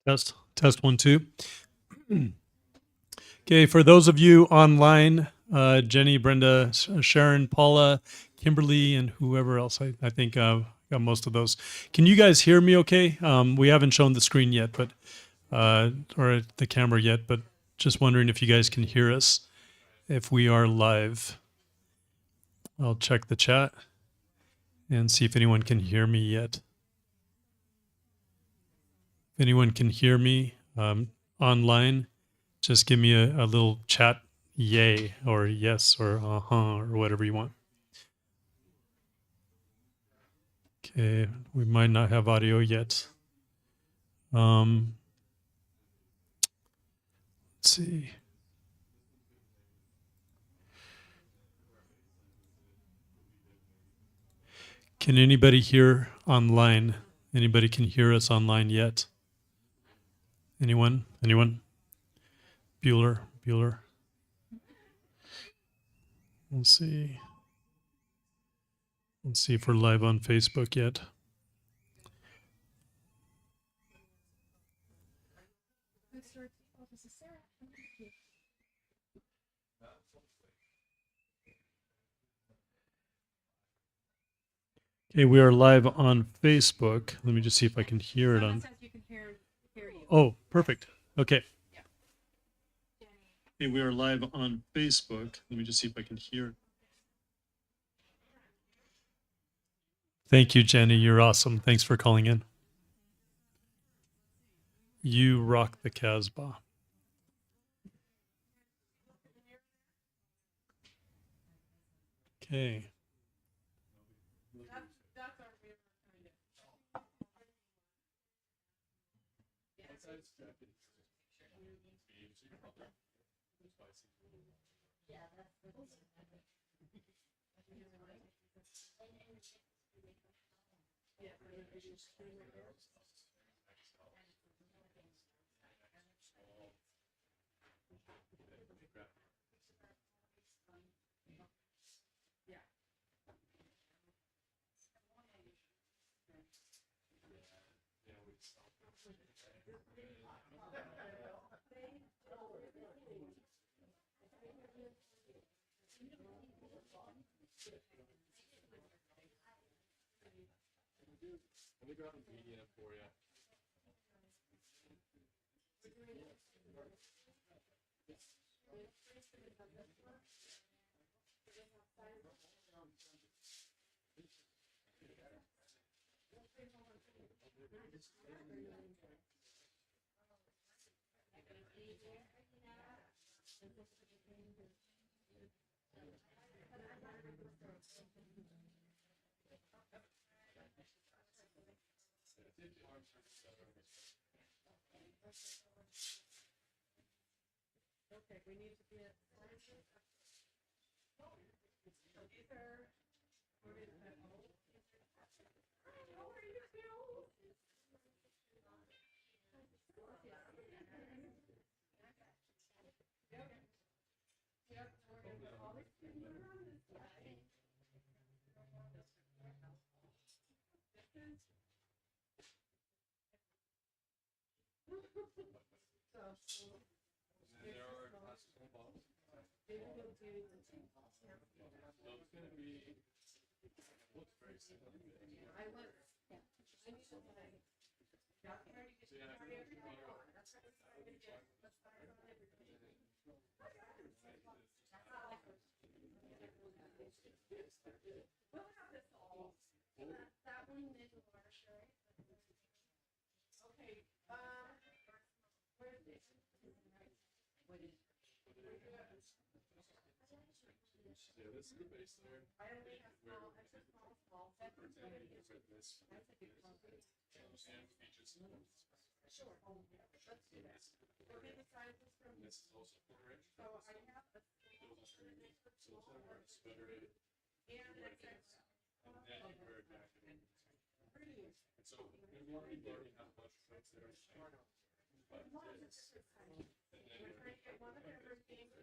Test 1, 2. Okay, for those of you online, Jenny, Brenda, Sharon, Paula, Kimberly, and whoever else, I think got most of those. Can you guys hear me okay? We haven't shown the screen yet, but or the camera yet, but just wondering if you guys can hear us, if we are live. I'll check the chat and see if anyone can hear me yet. If anyone can hear me online, just give me a little chat yay or yes or uh-huh or whatever you want. Okay, we might not have audio yet. Let's see. Can anybody hear online? Anybody can hear us online yet? Anyone? Anyone? Bueller? Let's see. Let's see if we're live on Facebook yet. Okay, we are live on Facebook. Let me just see if I can hear it on. Oh, perfect. Okay. Okay, we are live on Facebook. Let me just see if I can hear it. Thank you, Jenny. You're awesome. Thanks for calling in. You rock the Casbah. Okay. Let me grab a media for you. Okay, we need to be at Yeah, this is the base there. I only have small, extra small. Preparedness. And features. Sure. Let's do that. We'll get the sizes from. This is also 4 inch. So I have a. So it's better. And then you wear it back in. And so we already have a bunch of folks there. But and then we're trying to get one of everything.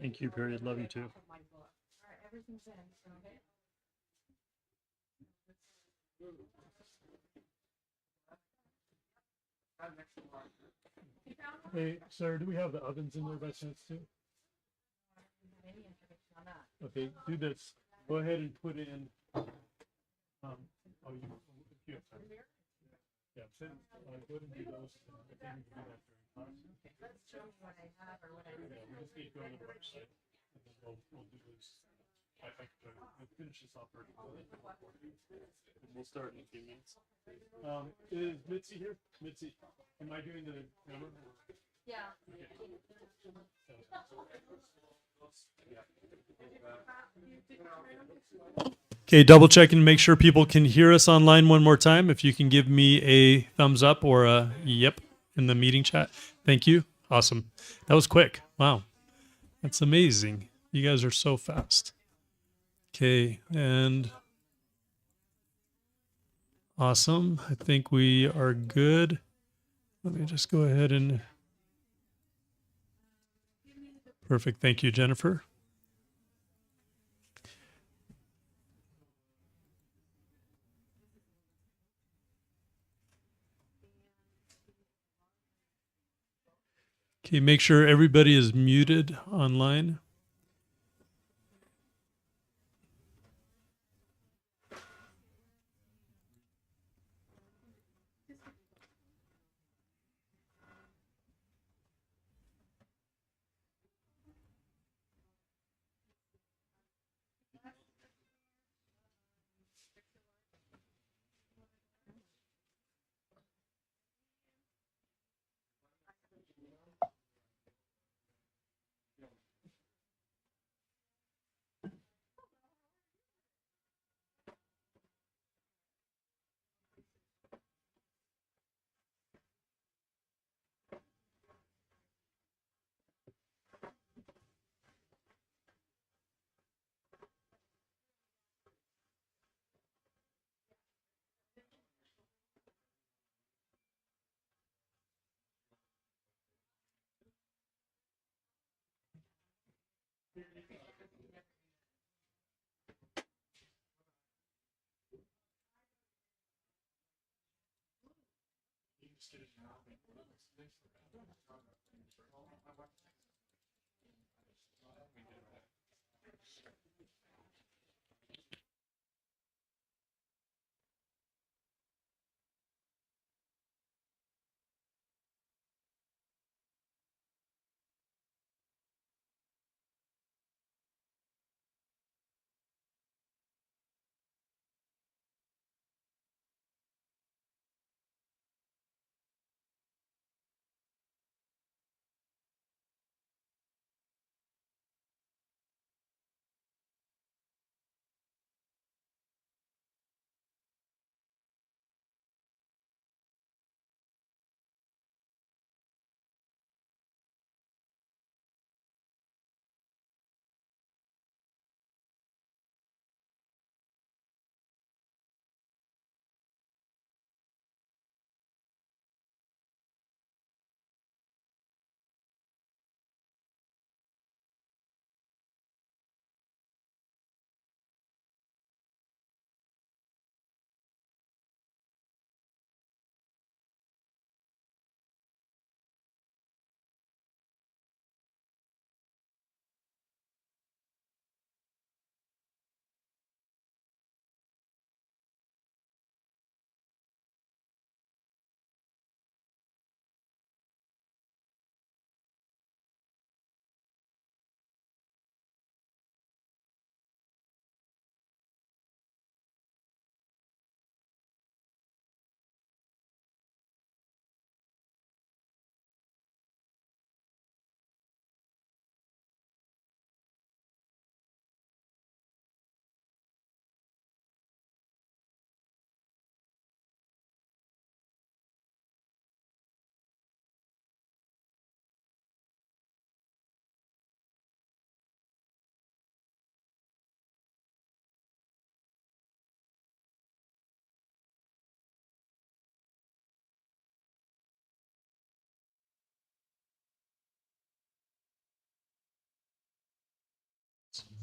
Thank you, period. Love you too. Hey, sir, do we have the ovens in there by chance too? Okay, do this. Go ahead and put in, if you have time. Yeah, go ahead and do those. I think we can do that during class. Let's show me what I have or what I Yeah, we just need to go to the website. And then we'll do this. We'll finish this off first. We'll start in a few minutes. Is Mitzi here? Mitzi, am I doing the number? Yeah. Okay, double checking, make sure people can hear us online one more time. If you can give me a thumbs up or a yep in the meeting chat. Thank you. Awesome. That was quick. Wow. That's amazing. You guys are so fast. Okay, and awesome. I think we are good. Let me just go ahead and perfect. Thank you, Jennifer. Okay, make sure everybody is muted online.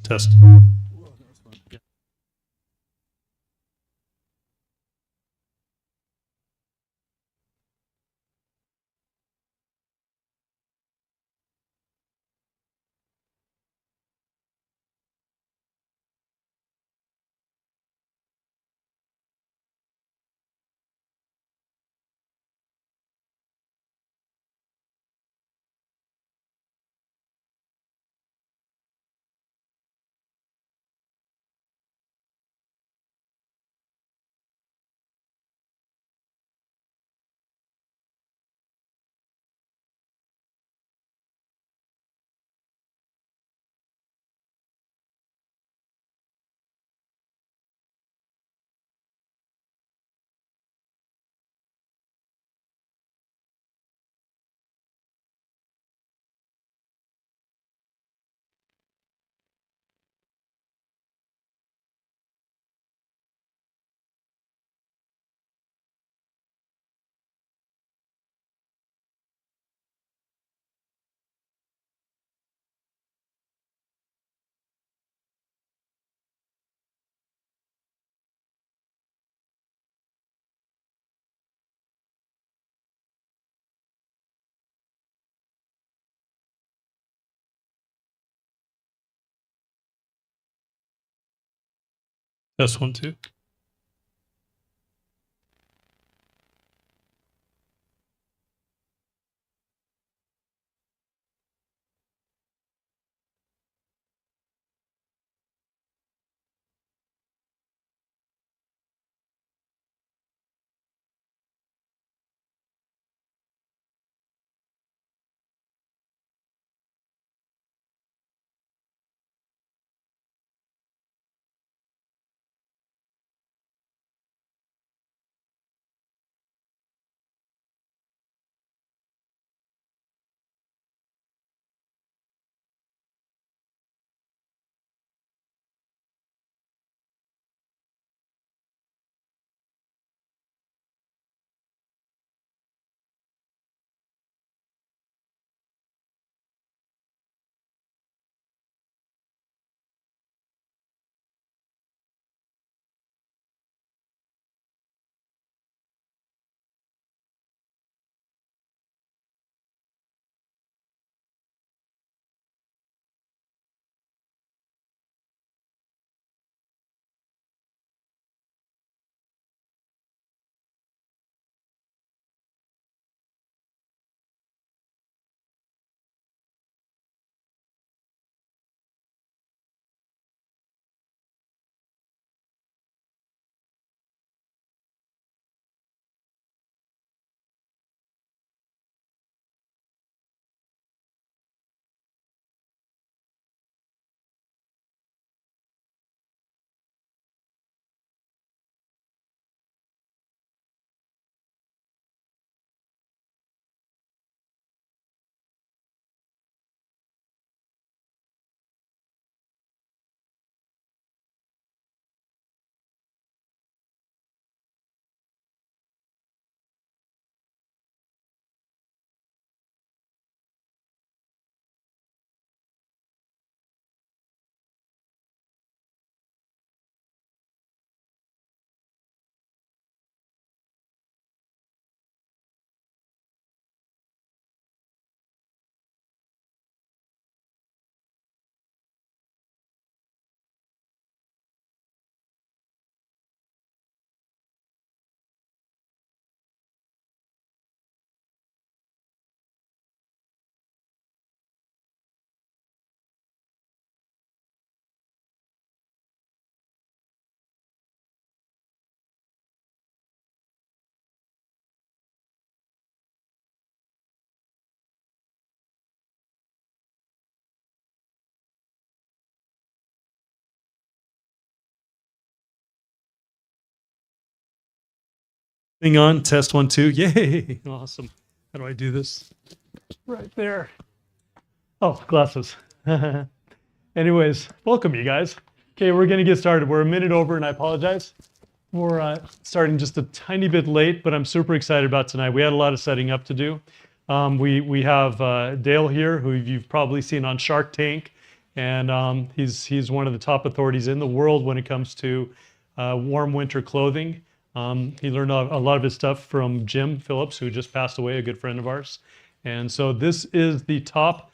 Test. Test 1, 2. Hang on, test 1, 2. Yay! Awesome. How do I do this? Right there. Oh, glasses. Anyways, welcome you guys. Okay, we're gonna get started. We're a minute over, and I apologize. We're starting just a tiny bit late, but I'm super excited about tonight. We had a lot of setting up to do. We have Dale here, who you've probably seen on Shark Tank, and he's one of the top authorities in the world when it comes to warm winter clothing. He learned a lot of his stuff from Jim Phillips, who just passed away, a good friend of ours. And so this is the top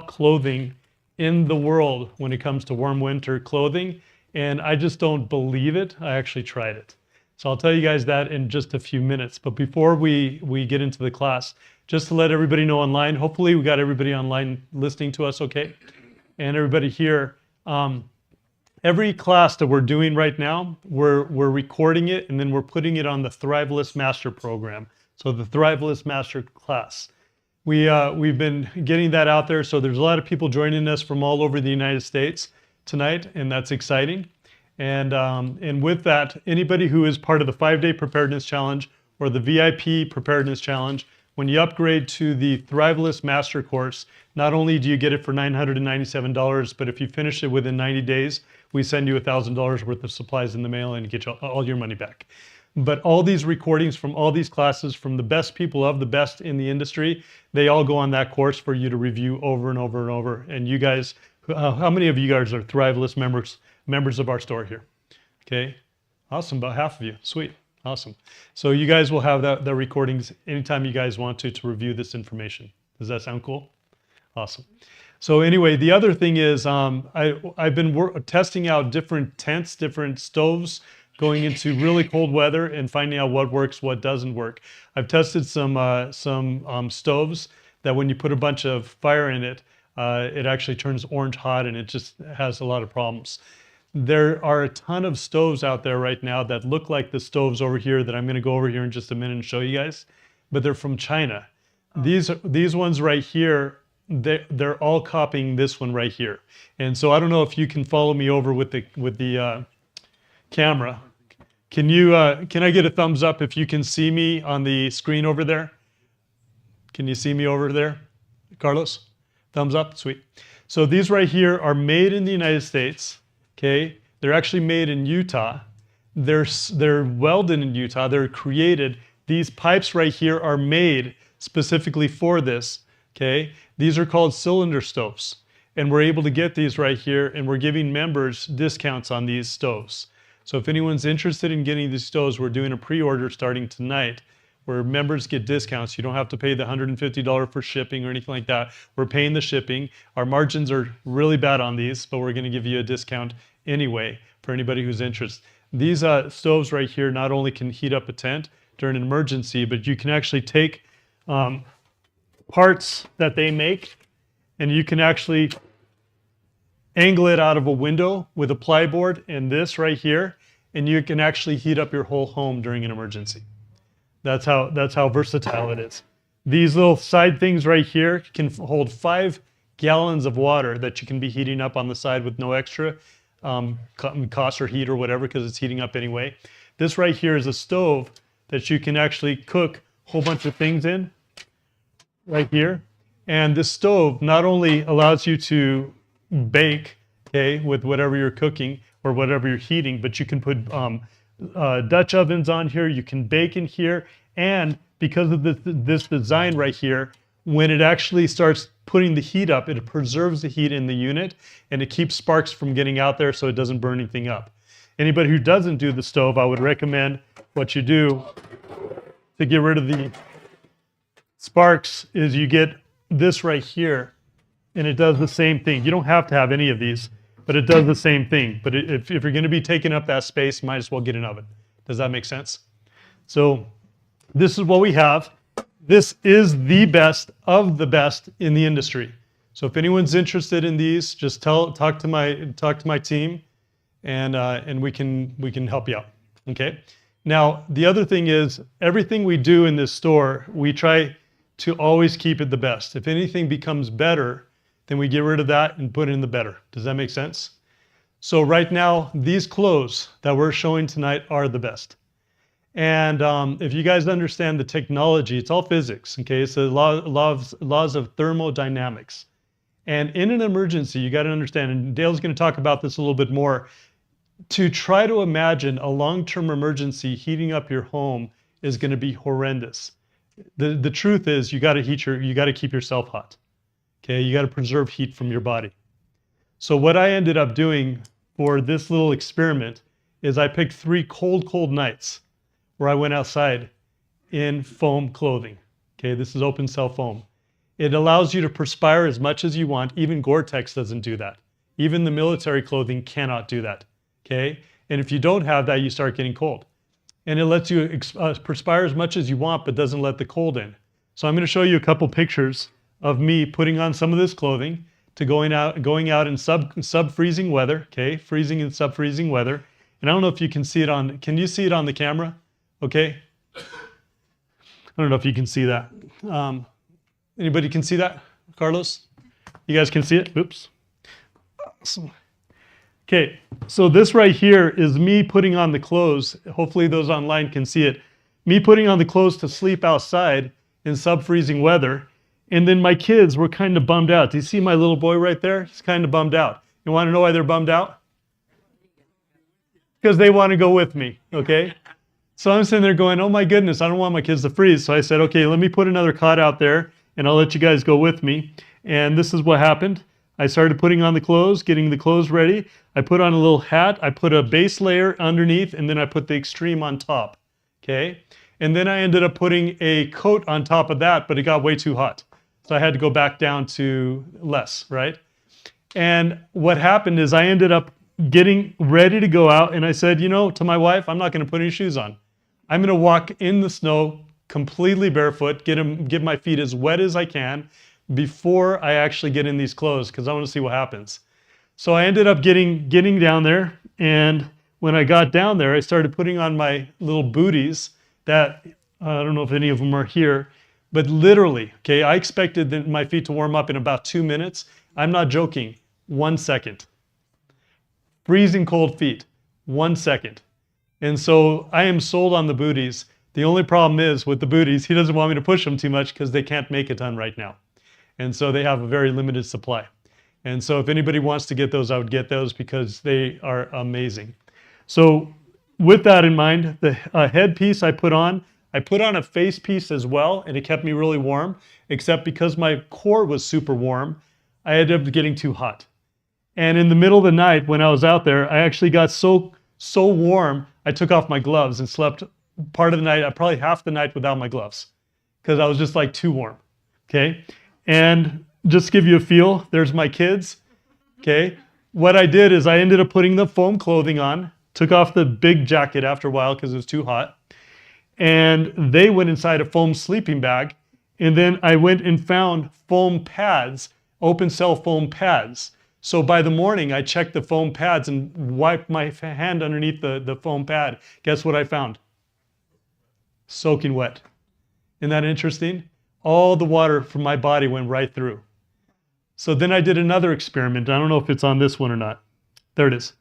clothing in the world when it comes to warm winter clothing. And I just don't believe it. I actually tried it. So I'll tell you guys that in just a few minutes. But before we get into the class, just to let everybody know online, hopefully we got everybody online listening to us okay? And everybody here, every class that we're doing right now, we're recording it and then we're putting it on the Thriveless Master program. So the Thriveless Master class. We've been getting that out there. So there's a lot of people joining us from all over the United States tonight, and that's exciting. And with that, anybody who is part of the 5-day Preparedness Challenge or the VIP Preparedness Challenge, when you upgrade to the Thriveless Master course, not only do you get it for $997, but if you finish it within 90 days, we send you $1,000 worth of supplies in the mail and get you all your money back. But all these recordings from all these classes from the best people of the best in the industry, they all go on that course for you to review over and over and over. And you guys, how many of you guys are Thriveless members of our store here? Okay, awesome, about half of you, sweet, awesome. So you guys will have the recordings anytime you guys want to review this information. Does that sound cool? Awesome. So anyway, the other thing is I've been testing out different tents, different stoves, going into really cold weather and finding out what works, what doesn't work. I've tested some stoves that when you put a bunch of fire in it, it actually turns orange hot and it just has a lot of problems. There are a ton of stoves out there right now that look like the stoves over here that I'm going to go over here in just a minute and show you guys, but they're from China. These ones right here, they're all copying this one right here. And so I don't know if you can follow me over with the camera. Can I get a thumbs up if you can see me on the screen over there? Can you see me over there, Carlos? Thumbs up, sweet. So these right here are made in the United States. Okay, they're actually made in Utah. They're welded in Utah. They're created. These pipes right here are made specifically for this. Okay, these are called cylinder stoves, and we're able to get these right here, and we're giving members discounts on these stoves. So if anyone's interested in getting these stoves, we're doing a pre-order starting tonight where members get discounts. You don't have to pay the $150 for shipping or anything like that. We're paying the shipping. Our margins are really bad on these, but we're going to give you a discount anyway for anybody who's interested. These stoves right here not only can heat up a tent during an emergency, but you can actually take parts that they make and you can actually angle it out of a window with a plyboard and this right here, and you can actually heat up your whole home during an emergency. That's how versatile it is. These little side things right here can hold 5 gallons of water that you can be heating up on the side with no extra cost or heat or whatever, because it's heating up anyway. This right here is a stove that you can actually cook a whole bunch of things in right here. And this stove not only allows you to bake, okay, with whatever you're cooking or whatever you're heating, but you can put Dutch ovens on here, you can bake in here, and because of this design right here, when it actually starts putting the heat up, it preserves the heat in the unit and it keeps sparks from getting out there so it doesn't burn anything up. Anybody who doesn't do the stove, I would recommend what you do to get rid of the sparks is you get this right here, and it does the same thing. You don't have to have any of these, but it does the same thing. But if you're going to be taking up that space, you might as well get an oven. Does that make sense? So this is what we have. This is the best of the best in the industry. So if anyone's interested in these, just talk to my team, and we can help you out. Okay. Now the other thing is everything we do in this store, we try to always keep it the best. If anything becomes better, then we get rid of that and put in the better. Does that make sense? So right now, these clothes that we're showing tonight are the best. And if you guys understand the technology, it's all physics, okay? It's the laws of thermodynamics. And in an emergency, you got to understand, and Dale's going to talk about this a little bit more, to try to imagine a long-term emergency heating up your home is going to be horrendous. The truth is you got to keep yourself hot. Okay, you got to preserve heat from your body. So what I ended up doing for this little experiment is I picked 3 cold nights where I went outside in foam clothing. Okay, this is open cell foam. It allows you to perspire as much as you want. Even Gore-Tex doesn't do that. Even the military clothing cannot do that. Okay, and if you don't have that, you start getting cold. And it lets you perspire as much as you want, but doesn't let the cold in. So I'm going to show you a couple pictures of me putting on some of this clothing to going out in sub-freezing weather, okay, freezing and sub-freezing weather. And I don't know if you can see it on, can you see it on the camera? Okay. I don't know if you can see that. Anybody can see that? Carlos? You guys can see it? Oops. Awesome. Okay, so this right here is me putting on the clothes. Hopefully those online can see it. Me putting on the clothes to sleep outside in sub-freezing weather. And then my kids were kind of bummed out. Do you see my little boy right there? He's kind of bummed out. You want to know why they're bummed out? Because they want to go with me, okay? So I'm sitting there going, oh my goodness, I don't want my kids to freeze. So I said, okay, let me put another cot out there and I'll let you guys go with me. And this is what happened. I started putting on the clothes, getting the clothes ready. I put on a little hat. I put a base layer underneath, and then I put the extreme on top, okay? And then I ended up putting a coat on top of that, but it got way too hot. So I had to go back down to less, right? And what happened is I ended up getting ready to go out, and I said, you know, to my wife, I'm not going to put any shoes on. I'm going to walk in the snow completely barefoot, get my feet as wet as I can before I actually get in these clothes, because I want to see what happens. So I ended up getting down there, and when I got down there, I started putting on my little booties that, I don't know if any of them are here, but literally, okay, I expected my feet to warm up in about 2 minutes. I'm not joking, 1 second. Freezing cold feet, 1 second. And so I am sold on the booties. The only problem is with the booties, he doesn't want me to push them too much because they can't make a ton right now. And so they have a very limited supply. And so if anybody wants to get those, I would get those because they are amazing. So with that in mind, the headpiece I put on a face piece as well, and it kept me really warm, except because my core was super warm, I ended up getting too hot. And in the middle of the night when I was out there, I actually got so warm, I took off my gloves and slept part of the night, probably half the night without my gloves, because I was just like too warm, okay? And just to give you a feel, there's my kids, okay? What I did is I ended up putting the foam clothing on, took off the big jacket after a while because it was too hot, and they went inside a foam sleeping bag, and then I went and found foam pads, open cell foam pads. So by the morning, I checked the foam pads and wiped my hand underneath the foam pad. Guess what I found? Soaking wet. Isn't that interesting? All the water from my body went right through. So then I did another experiment. I don't know if it's on this one or not. There it is.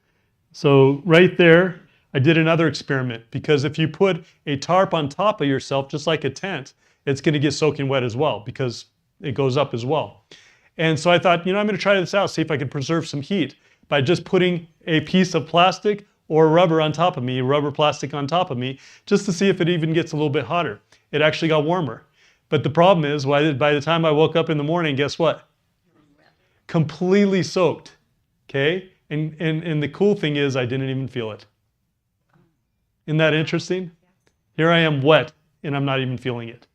So right there, I did another experiment, because if you put a tarp on top of yourself, just like a tent, it's going to get soaking wet as well because it goes up as well. And so I thought, you know, I'm going to try this out, see if I can preserve some heat by just putting a piece of plastic or rubber on top of me, rubber plastic on top of me, just to see if it even gets a little bit hotter. It actually got warmer. But the problem is, by the time I woke up in the morning, guess what? Completely soaked, okay? And the cool thing is I didn't even feel it. Isn't that interesting? Here I am wet, and I'm not even feeling it.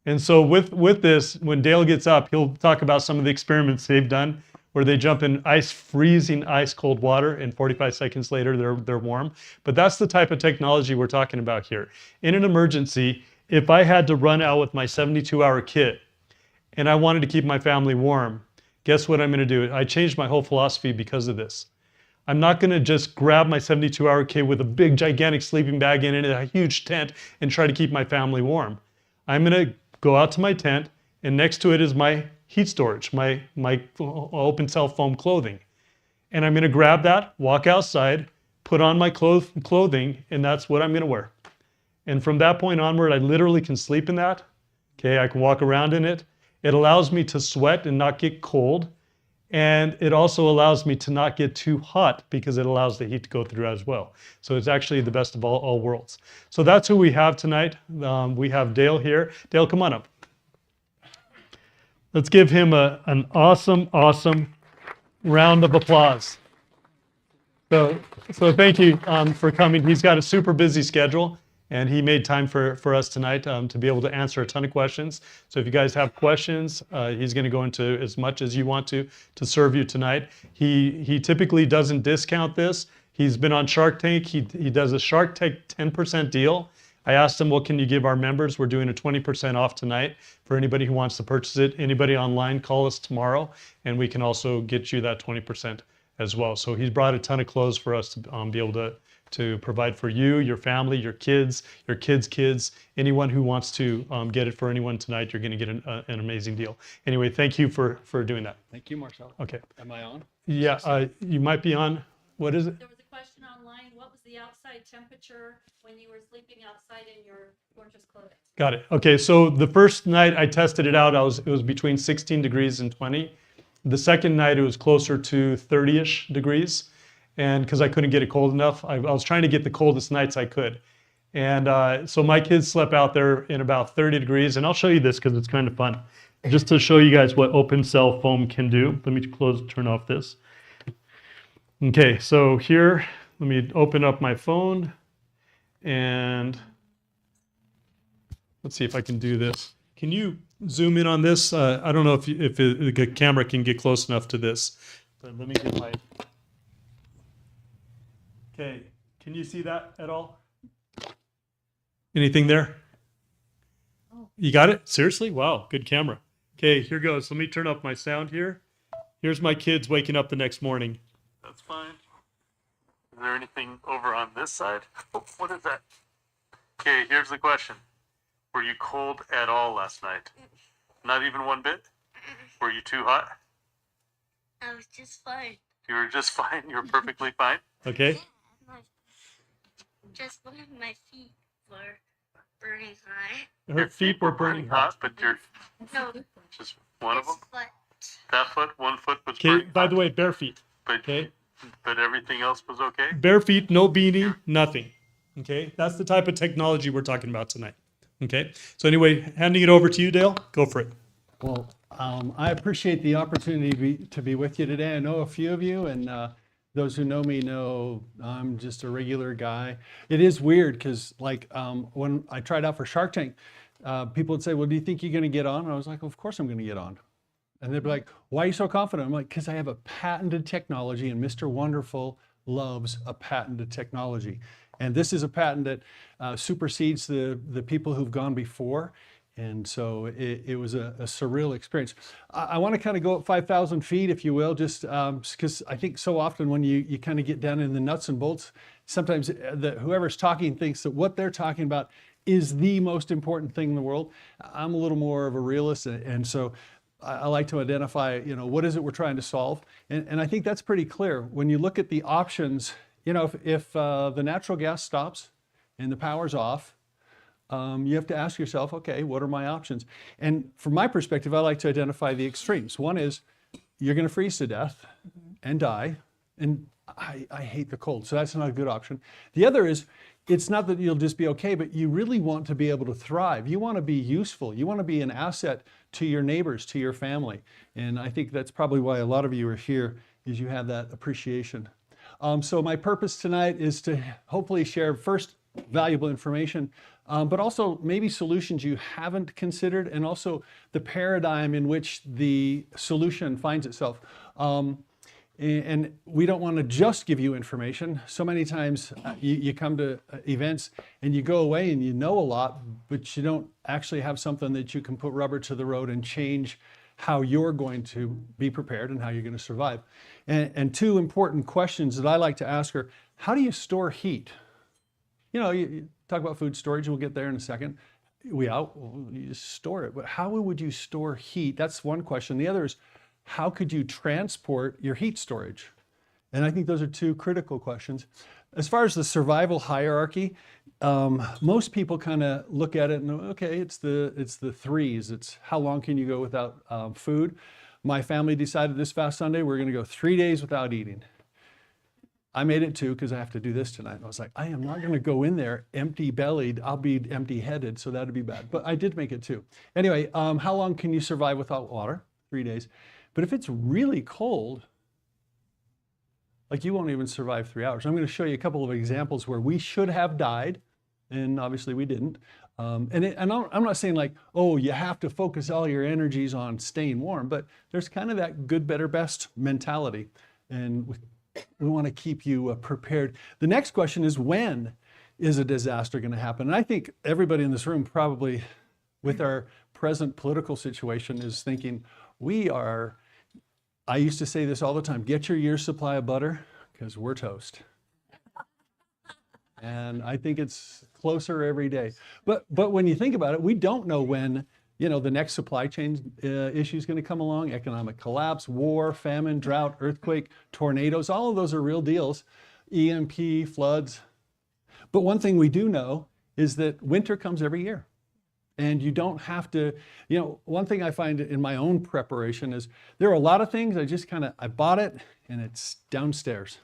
And so with this, when Dale gets up, he'll talk about some of the experiments they've done where they jump in freezing ice cold water, and 45 seconds later they're warm. But that's the type of technology we're talking about here. In an emergency, if I had to run out with my 72-hour kit and I wanted to keep my family warm, guess what I'm going to do? I changed my whole philosophy because of this. I'm not going to just grab my 72-hour kit with a big gigantic sleeping bag in it, a huge tent, and try to keep my family warm. I'm going to go out to my tent, and next to it is my heat storage, my open cell foam clothing. And I'm going to grab that, walk outside, put on my clothing, and that's what I'm going to wear. And from that point onward, I literally can sleep in that. Okay, I can walk around in it. It allows me to sweat and not get cold. And it also allows me to not get too hot because it allows the heat to go through as well. So it's actually the best of all worlds. So that's who we have tonight. We have Dale here. Dale, come on up. Let's give him an awesome round of applause. So thank you for coming. He's got a super busy schedule, and he made time for us tonight to be able to answer a ton of questions. So if you guys have questions, he's going to go into as much as you want to serve you tonight. He typically doesn't discount this. He's been on Shark Tank. He does a Shark Tank 10% deal. I asked him, what can you give our members? We're doing a 20% off tonight for anybody who wants to purchase it. Anybody online, call us tomorrow, and we can also get you that 20% as well. So he's brought a ton of clothes for us to be able to provide for you, your family, your kids' kids, anyone who wants to get it for anyone tonight. You're going to get an amazing deal. Anyway, thank you for doing that. Thank you, Marcel. Okay. Am I on? Yeah, you might be on. What is it? There was a question online. What was the outside temperature when you were sleeping outside in your gorgeous clothing? Got it. Okay, so the first night I tested it out, it was between 16 degrees and 20. The second night it was closer to 30-ish degrees, and because I couldn't get it cold enough, I was trying to get the coldest nights I could. And so my kids slept out there in about 30 degrees, and I'll show you this because it's kind of fun. Just to show you guys what open cell foam can do. Let me turn off this. Okay, so here, let me open up my phone, and let's see if I can do this. Can you zoom in on this? I don't know if the camera can get close enough to this, but let me get my... Okay, can you see that at all? Anything there? You got it? Seriously? Wow, good camera. Okay, here goes. Let me turn up my sound here. Here's my kids waking up the next morning. That's fine. Is there anything over on this side? Oh, what is that? Okay, here's the question. Were you cold at all last night? Not even one bit? Were you too hot? I was just fine. You were just fine? You were perfectly fine? Okay. Just one of my feet were burning hot. Her feet were burning hot, but you're No, just one of this them? foot. That foot, one foot was Okay, burning by hot. the way, bare feet. But, Okay. but everything else was okay? Bare feet, no beanie, nothing. Okay, that's the type of technology we're talking about tonight. Okay, so anyway, handing it over to you, Dale. Go for it. Well, I appreciate the opportunity to be with you today. I know a few of you, and those who know me know I'm just a regular guy. It is weird because, like, when I tried out for Shark Tank, people would say, "Well, do you think you're going to get on?" And I was like, "Of course I'm going to get on." And they'd be like, "Why are you so confident?" I'm like, "Because I have a patented technology, and Mr. Wonderful loves a patented technology." And this is a patent that supersedes the people who've gone before. And so it was a surreal experience. I want to kind of go up 5,000 feet, if you will, just because I think so often when you kind of get down in the nuts and bolts, sometimes whoever's talking thinks that what they're talking about is the most important thing in the world. I'm a little more of a realist, and so I like to identify, what is it we're trying to solve? And I think that's pretty clear. When you look at the options, if the natural gas stops and the power's off, you have to ask yourself, okay, what are my options? And from my perspective, I like to identify the extremes. One is you're going to freeze to death and die, and I hate the cold, so that's not a good option. The other is, it's not that you'll just be okay, but you really want to be able to thrive. You want to be useful. You want to be an asset to your neighbors, to your family. And I think that's probably why a lot of you are here, is you have that appreciation. So my purpose tonight is to hopefully share first valuable information, but also maybe solutions you haven't considered, and also the paradigm in which the solution finds itself. And we don't want to just give you information. So many times you come to events and you go away and you know a lot, but you don't actually have something that you can put rubber to the road and change how you're going to be prepared and how you're going to survive. And two important questions that I like to ask are, how do you store heat? You talk about food storage, we'll get there in a second. You store it, but how would you store heat? That's one question. The other is, how could you transport your heat storage? And I think those are two critical questions. as far as the survival hierarchy, most people kind of look at it and okay, it's the threes. It's how long can you go without food? My family decided this fast Sunday we're going to go 3 days without eating. I made it 2 because I have to do this tonight. And I was like, I am not going to go in there empty-bellied. I'll be empty-headed, so that'd be bad. But I did make it 2. Anyway, how long can you survive without water? 3 days. But if it's really cold, like you won't even survive 3 hours. I'm going to show you a couple of examples where we should have died, and obviously we didn't. I'm not saying like, oh, you have to focus all your energies on staying warm, but there's kind of that good, better, best mentality. And we want to keep you prepared. The next question is, when is a disaster going to happen? And I think everybody in this room probably, with our present political situation, is thinking, I used to say this all the time, get your year's supply of butter because we're toast. And I think it's closer every day. But when you think about it, we don't know when the next supply chain issue is going to come along. Economic collapse, war, famine, drought, earthquake, tornadoes, all of those are real deals. EMP, floods. But one thing we do know is that winter comes every year. And you don't have to, one thing I find in my own preparation is there are a lot of things I bought it and it's downstairs.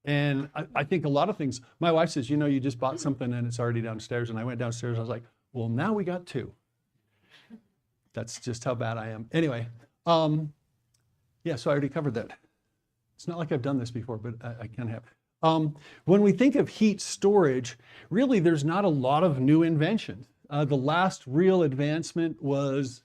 And I think a lot of things, my wife says, you just bought something and it's already downstairs. And I went downstairs, I was like, well, now we got 2. That's just how bad I am. Anyway, so I already covered that. It's not like I've done this before, but I can have. When we think of heat storage, really there's not a lot of new inventions. The last real advancement was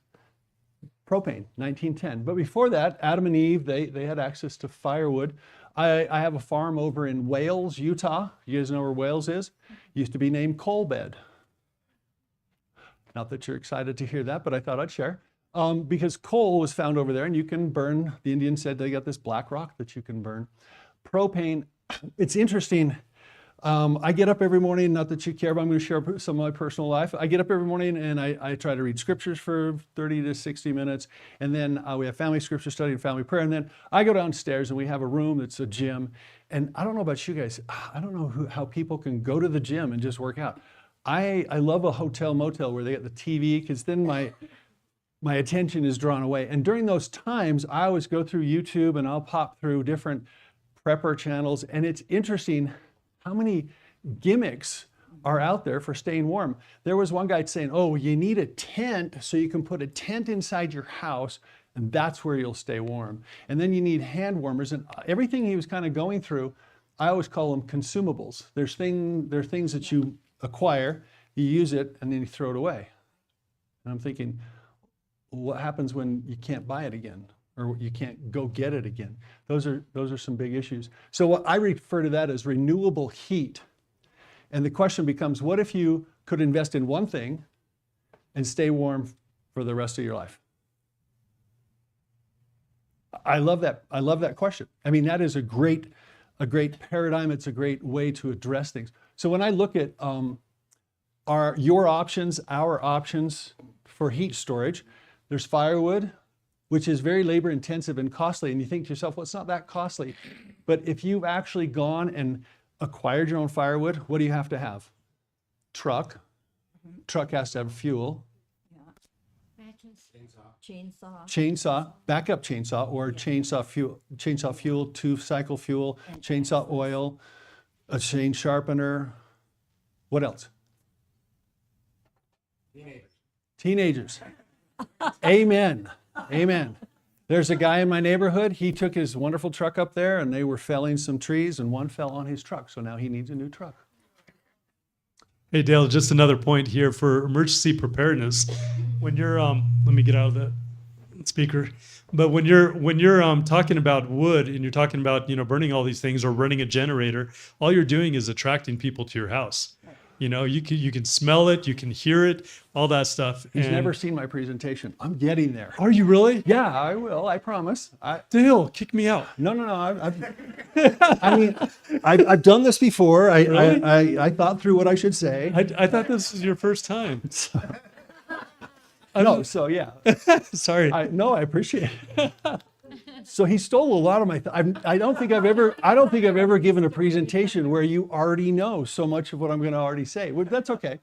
propane, 1910. But before that, Adam and Eve, they had access to firewood. I have a farm over in Wales, Utah. You guys know where Wales is? Used to be named Coal Bed. Not that you're excited to hear that, but I thought I'd share. Because coal was found over there and you can burn, the Indians said they got this black rock that you can burn. Propane, it's interesting. I get up every morning, not that you care, but I'm going to share some of my personal life. I get up every morning and I try to read scriptures for 30 to 60 minutes. And then we have family scripture study and family prayer. And then I go downstairs and we have a room that's a gym. And I don't know about you guys. I don't know how people can go to the gym and just work out. I love a hotel motel where they get the TV because then my attention is drawn away. And during those times, I always go through YouTube and I'll pop through different prepper channels. And it's interesting how many gimmicks are out there for staying warm. There was one guy saying, oh, you need a tent so you can put a tent inside your house and that's where you'll stay warm. And then you need hand warmers. And everything he was kind of going through, I always call them consumables. There are things that you acquire, you use it, and then you throw it away. And I'm thinking, what happens when you can't buy it again? Or you can't go get it again? Those are some big issues. So what I refer to that as renewable heat. And the question becomes, what if you could invest in one thing and stay warm for the rest of your life? I love that question. I mean, that is a great paradigm. It's a great way to address things. So when I look at our options for heat storage, there's firewood, which is very labor intensive and costly. And you think to yourself, well, it's not that costly. But if you've actually gone and acquired your own firewood, what do you have to have? Truck. Truck has to have fuel. Chainsaw, backup chainsaw, or chainsaw fuel, 2-cycle fuel, chainsaw oil, a chain sharpener. What else? Teenagers. Amen. Amen. There's a guy in my neighborhood. He took his wonderful truck up there and they were felling some trees and one fell on his truck. So now he needs a new truck. Hey, Dale, just another point here for emergency preparedness. When you're, let me get out of the speaker. But when you're talking about wood and you're talking about, burning all these things or running a generator, all you're doing is attracting people to your house. You can smell it, you can hear it, all that stuff. He's never seen my presentation. I'm getting there. Are you really? Yeah, I will. I promise. Dale, kick me out. No. I've done this before. I thought through what I should say. I thought this was your first time. No, so yeah. Sorry. I appreciate it. So he stole a lot of my. I don't think I've ever given a presentation where you already know so much of what I'm going to already say. Well, that's okay.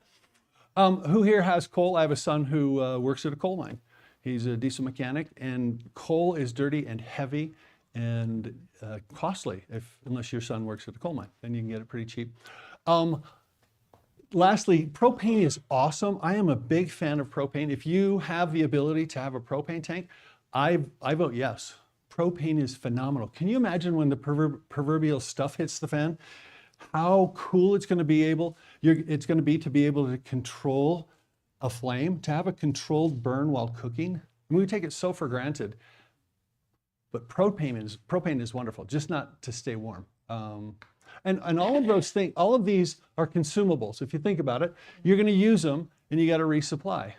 Who here has coal? I have a son who works at a coal mine. He's a diesel mechanic, and coal is dirty and heavy and costly. Unless your son works at a coal mine, then you can get it pretty cheap. Lastly, propane is awesome. I am a big fan of propane. If you have the ability to have a propane tank, I vote yes. Propane is phenomenal. Can you imagine when the proverbial stuff hits the fan? How cool it's going to be to be able to control a flame, to have a controlled burn while cooking. I mean, we take it so for granted. But propane is wonderful, just not to stay warm. And all of those things, all of these are consumables. If you think about it, you're going to use them and you got to resupply.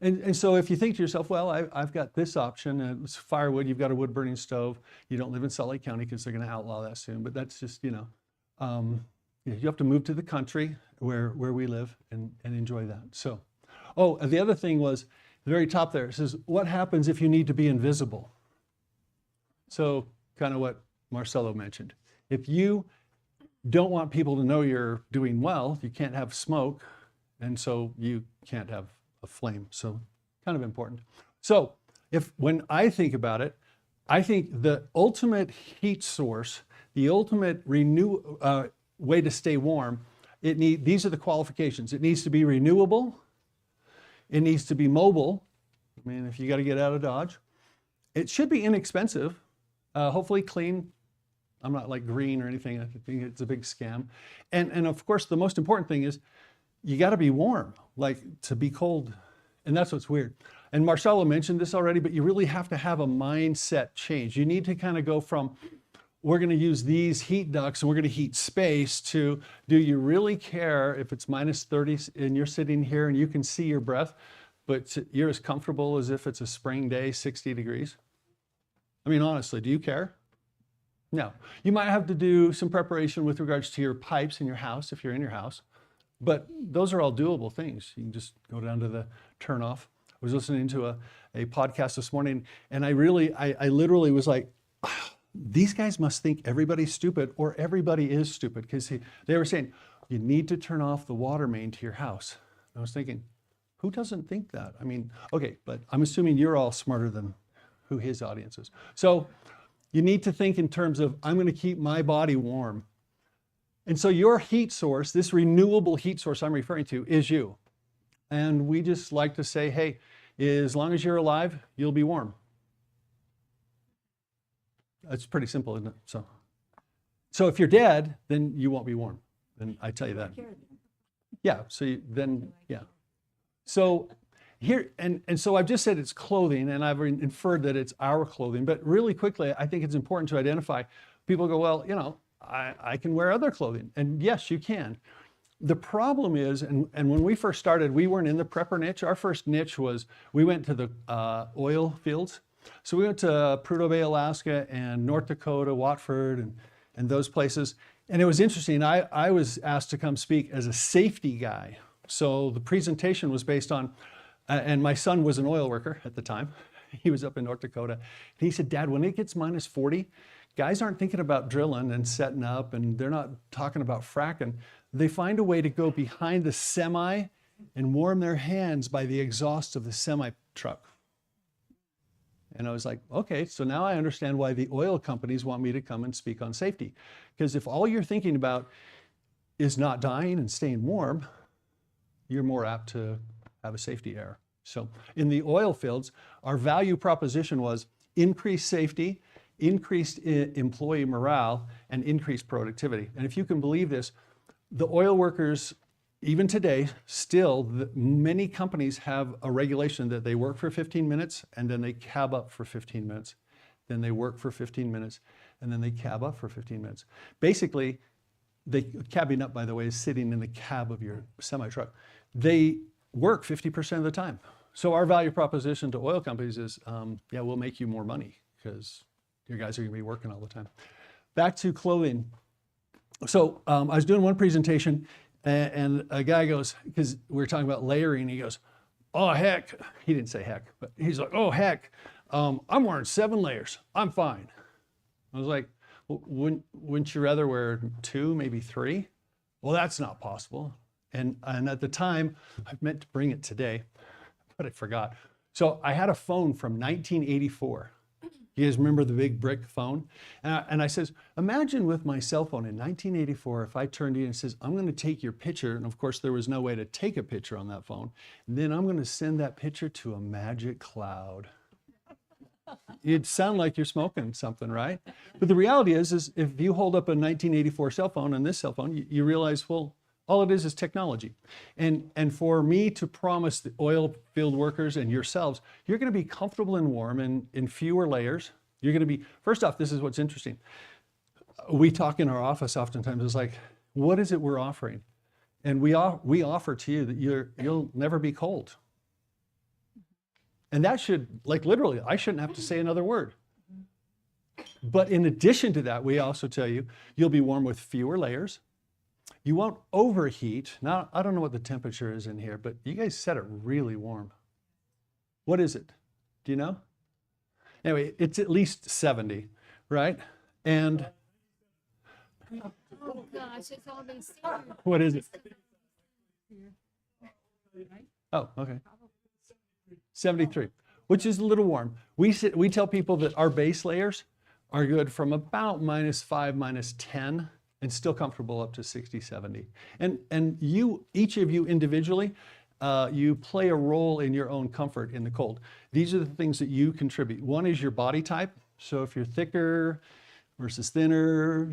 And so if you think to yourself, well, I've got this option, it's firewood, you've got a wood burning stove, you don't live in Salt Lake County because they're going to outlaw that soon, but that's just, you have to move to the country where we live and enjoy that. So, the other thing was, the very top there, it says, what happens if you need to be invisible? So kind of what Marcelo mentioned. If you don't want people to know you're doing well, you can't have smoke, and so you can't have a flame. So kind of important. So when I think about it, I think the ultimate heat source, the ultimate way to stay warm, these are the qualifications. It needs to be renewable. It needs to be mobile. I mean, if you got to get out of Dodge. It should be inexpensive, hopefully clean. I'm not like green or anything. I think it's a big scam. And of course, the most important thing is you got to be warm, like to be cold. And that's what's weird. And Marcelo mentioned this already, but you really have to have a mindset change. You need to kind of go from, we're going to use these heat ducts and we're going to heat space, to, do you really care if it's minus 30 and you're sitting here and you can see your breath, but you're as comfortable as if it's a spring day, 60 degrees? I mean, honestly, do you care? No. You might have to do some preparation with regards to your pipes in your house if you're in your house, but those are all doable things. You can just go down to the turn off. I was listening to a podcast this morning, and I literally was like, these guys must think everybody's stupid, or everybody is stupid, because they were saying, you need to turn off the water main to your house. And I was thinking, who doesn't think that? I mean, okay, but I'm assuming you're all smarter than who his audience is. So you need to think in terms of, I'm going to keep my body warm. And so your heat source, this renewable heat source I'm referring to, is you. And we just like to say, hey, as long as you're alive, you'll be warm. It's pretty simple, isn't it? So if you're dead, then you won't be warm. And I tell you that. Yeah, yeah. So here, and so I've just said it's clothing, and I've inferred that it's our clothing. But really quickly, I think it's important to identify. People go, well, I can wear other clothing. And yes, you can. The problem is, and when we first started, we weren't in the prepper niche. Our first niche was, we went to the oil fields. So we went to Prudhoe Bay, Alaska, and North Dakota, Watford, and those places. And it was interesting. I was asked to come speak as a safety guy. So the presentation was based on, and my son was an oil worker at the time. He was up in North Dakota. And he said, Dad, when it gets minus 40, guys aren't thinking about drilling and setting up, and they're not talking about fracking. They find a way to go behind the semi and warm their hands by the exhaust of the semi truck. And I was like, okay, so now I understand why the oil companies want me to come and speak on safety. Because if all you're thinking about is not dying and staying warm, you're more apt to have a safety error. So in the oil fields, our value proposition was increased safety, increased employee morale, and increased productivity. And if you can believe this, the oil workers, even today, still, many companies have a regulation that they work for 15 minutes and then they cab up for 15 minutes. Then they work for 15 minutes and then they cab up for 15 minutes. Basically, cabbing up, by the way, is sitting in the cab of your semi-truck. They work 50% of the time. So our value proposition to oil companies is, yeah, we'll make you more money because your guys are gonna be working all the time. Back to clothing. So I was doing one presentation, and a guy goes, because we were talking about layering, he goes, oh, heck. He didn't say heck, but he's like, oh, heck. I'm wearing 7 layers. I'm fine. I was like, well, wouldn't you rather wear 2, maybe 3? Well, that's not possible. And at the time, I meant to bring it today, but I forgot. So I had a phone from 1984. You guys remember the big brick phone? And I says, imagine with my cell phone in 1984, if I turned to you and says, I'm going to take your picture. And of course, there was no way to take a picture on that phone. And then I'm going to send that picture to a magic cloud. It'd sound like you're smoking something, right? But the reality is if you hold up a 1984 cell phone and this cell phone, you realize, well, all it is technology. And for me to promise the oil field workers and yourselves, you're going to be comfortable and warm in fewer layers. You're going to be, first off, this is what's interesting. We talk in our office oftentimes, it's like, what is it we're offering? And we offer to you that you'll never be cold. And that should, like literally, I shouldn't have to say another word. But in addition to that, we also tell you, you'll be warm with fewer layers. You won't overheat. Now, I don't know what the temperature is in here, but you guys set it really warm. What is it? Do you know? Anyway, it's at least 70, right? And Oh gosh, it's all been seen. what is it? Oh, okay. 73, which is a little warm. We tell people that our base layers are good from about -5, -10, and still comfortable up to 60, 70. And each of you individually, you play a role in your own comfort in the cold. These are the things that you contribute. One is your body type. So if you're thicker versus thinner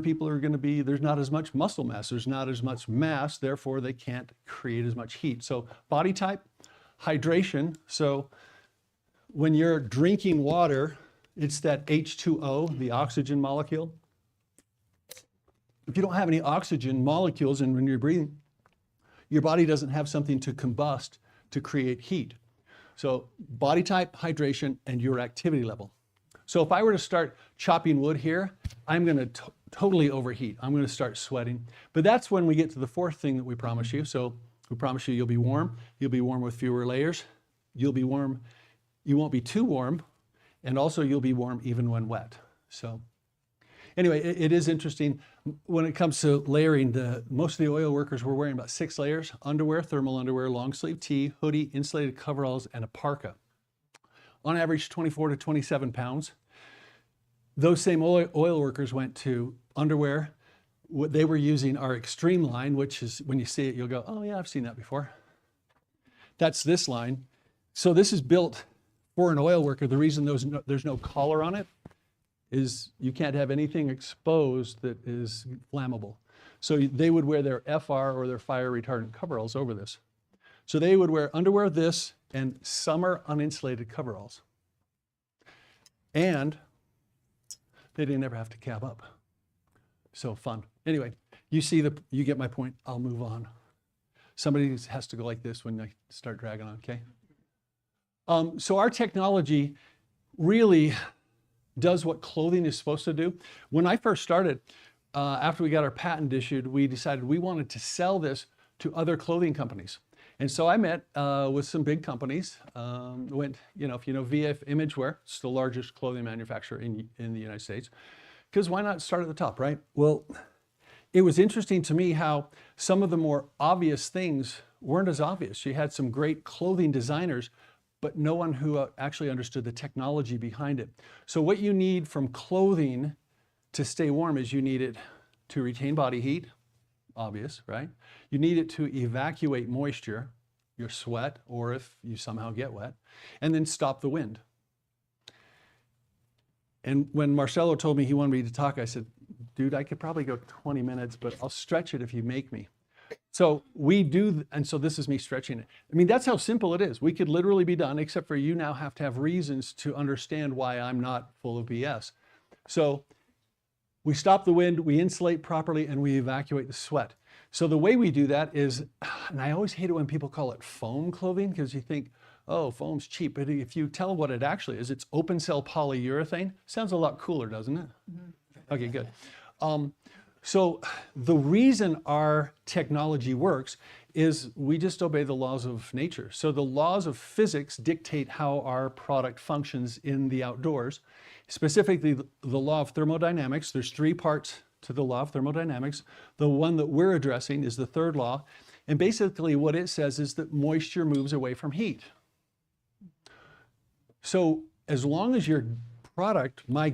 people are going to be, there's not as much muscle mass, there's not as much mass, therefore they can't create as much heat. So body type, hydration. So when you're drinking water, it's that H2O, the oxygen molecule. If you don't have any oxygen molecules and when you're breathing, your body doesn't have something to combust to create heat. So body type, hydration, and your activity level. So if I were to start chopping wood here, I'm going to totally overheat. I'm going to start sweating. But that's when we get to the fourth thing that we promise you. So we promise you you'll be warm. You'll be warm with fewer layers. You'll be warm. You won't be too warm. And also you'll be warm even when wet. So anyway, it is interesting when it comes to layering. Most of the oil workers were wearing about 6 layers: underwear, thermal underwear, long sleeve tee, hoodie, insulated coveralls, and a parka. On average, 24 to 27 pounds. Those same oil workers went to underwear. They were using our extreme line, which is when you see it, you'll go, oh yeah, I've seen that before. That's this line. So this is built for an oil worker. The reason there's no collar on it is you can't have anything exposed that is flammable. So they would wear their FR or their fire retardant coveralls over this. So they would wear underwear, this, and summer uninsulated coveralls. And they didn't ever have to cab up. So fun. Anyway, you get my point. I'll move on. Somebody has to go like this when I start dragging on, okay? So our technology really does what clothing is supposed to do. When I first started, after we got our patent issued, we decided we wanted to sell this to other clothing companies. And so I met with some big companies. If you know VF Imagewear, it's the largest clothing manufacturer in the United States. Because why not start at the top, right? Well, it was interesting to me how some of the more obvious things weren't as obvious. You had some great clothing designers, but no one who actually understood the technology behind it. So what you need from clothing to stay warm is you need it to retain body heat, obvious, right? You need it to evacuate moisture, your sweat, or if you somehow get wet, and then stop the wind. And when Marcelo told me he wanted me to talk, I said, dude, I could probably go 20 minutes, but I'll stretch it if you make me. So we do, and so this is me stretching it. I mean, that's how simple it is. We could literally be done, except for you now have to have reasons to understand why I'm not full of BS. So we stop the wind, we insulate properly, and we evacuate the sweat. So the way we do that is, and I always hate it when people call it foam clothing, because you think, oh, foam's cheap. But if you tell what it actually is, it's open cell polyurethane. Sounds a lot cooler, doesn't it? Mm-hmm. Okay, good. So the reason our technology works is we just obey the laws of nature. So the laws of physics dictate how our product functions in the outdoors. Specifically, the law of thermodynamics. There's 3 parts to the law of thermodynamics. The one that we're addressing is the 3rd law. And basically what it says is that moisture moves away from heat. So as long as your product, my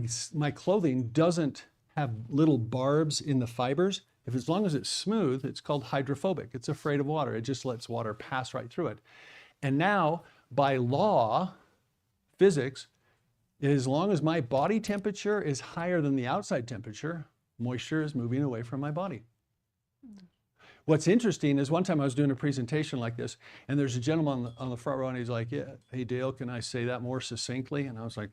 clothing, doesn't have little barbs in the fibers, as long as it's smooth, it's called hydrophobic. It's afraid of water. It just lets water pass right through it. And now, by law, physics, as long as my body temperature is higher than the outside temperature, moisture is moving away from my body. What's interesting is one time I was doing a presentation like this, and there's a gentleman on the front row, and he's like, yeah, hey Dale, can I say that more succinctly? And I was like,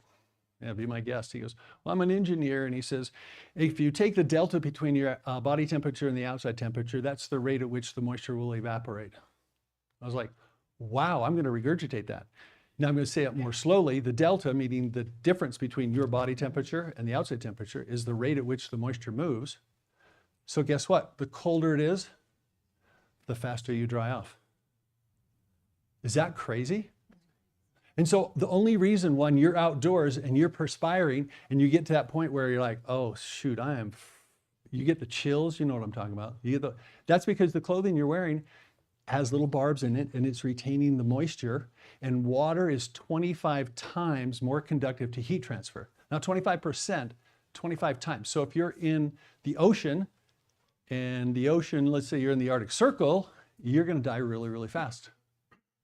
yeah, be my guest. He goes, well, I'm an engineer. And he says, if you take the delta between your body temperature and the outside temperature, that's the rate at which the moisture will evaporate. I was like, wow, I'm going to regurgitate that. Now I'm going to say it more slowly. The delta, meaning the difference between your body temperature and the outside temperature, is the rate at which the moisture moves. So guess what? The colder it is, the faster you dry off. Is that crazy? And so the only reason when you're outdoors and you're perspiring and you get to that point where you're like, oh shoot, you get the chills, you know what I'm talking about. That's because the clothing you're wearing has little barbs in it and it's retaining the moisture, and water is 25 times more conductive to heat transfer. Now 25%, 25 times. So if you're in the ocean, and the ocean, let's say you're in the Arctic Circle, you're gonna die really, really fast.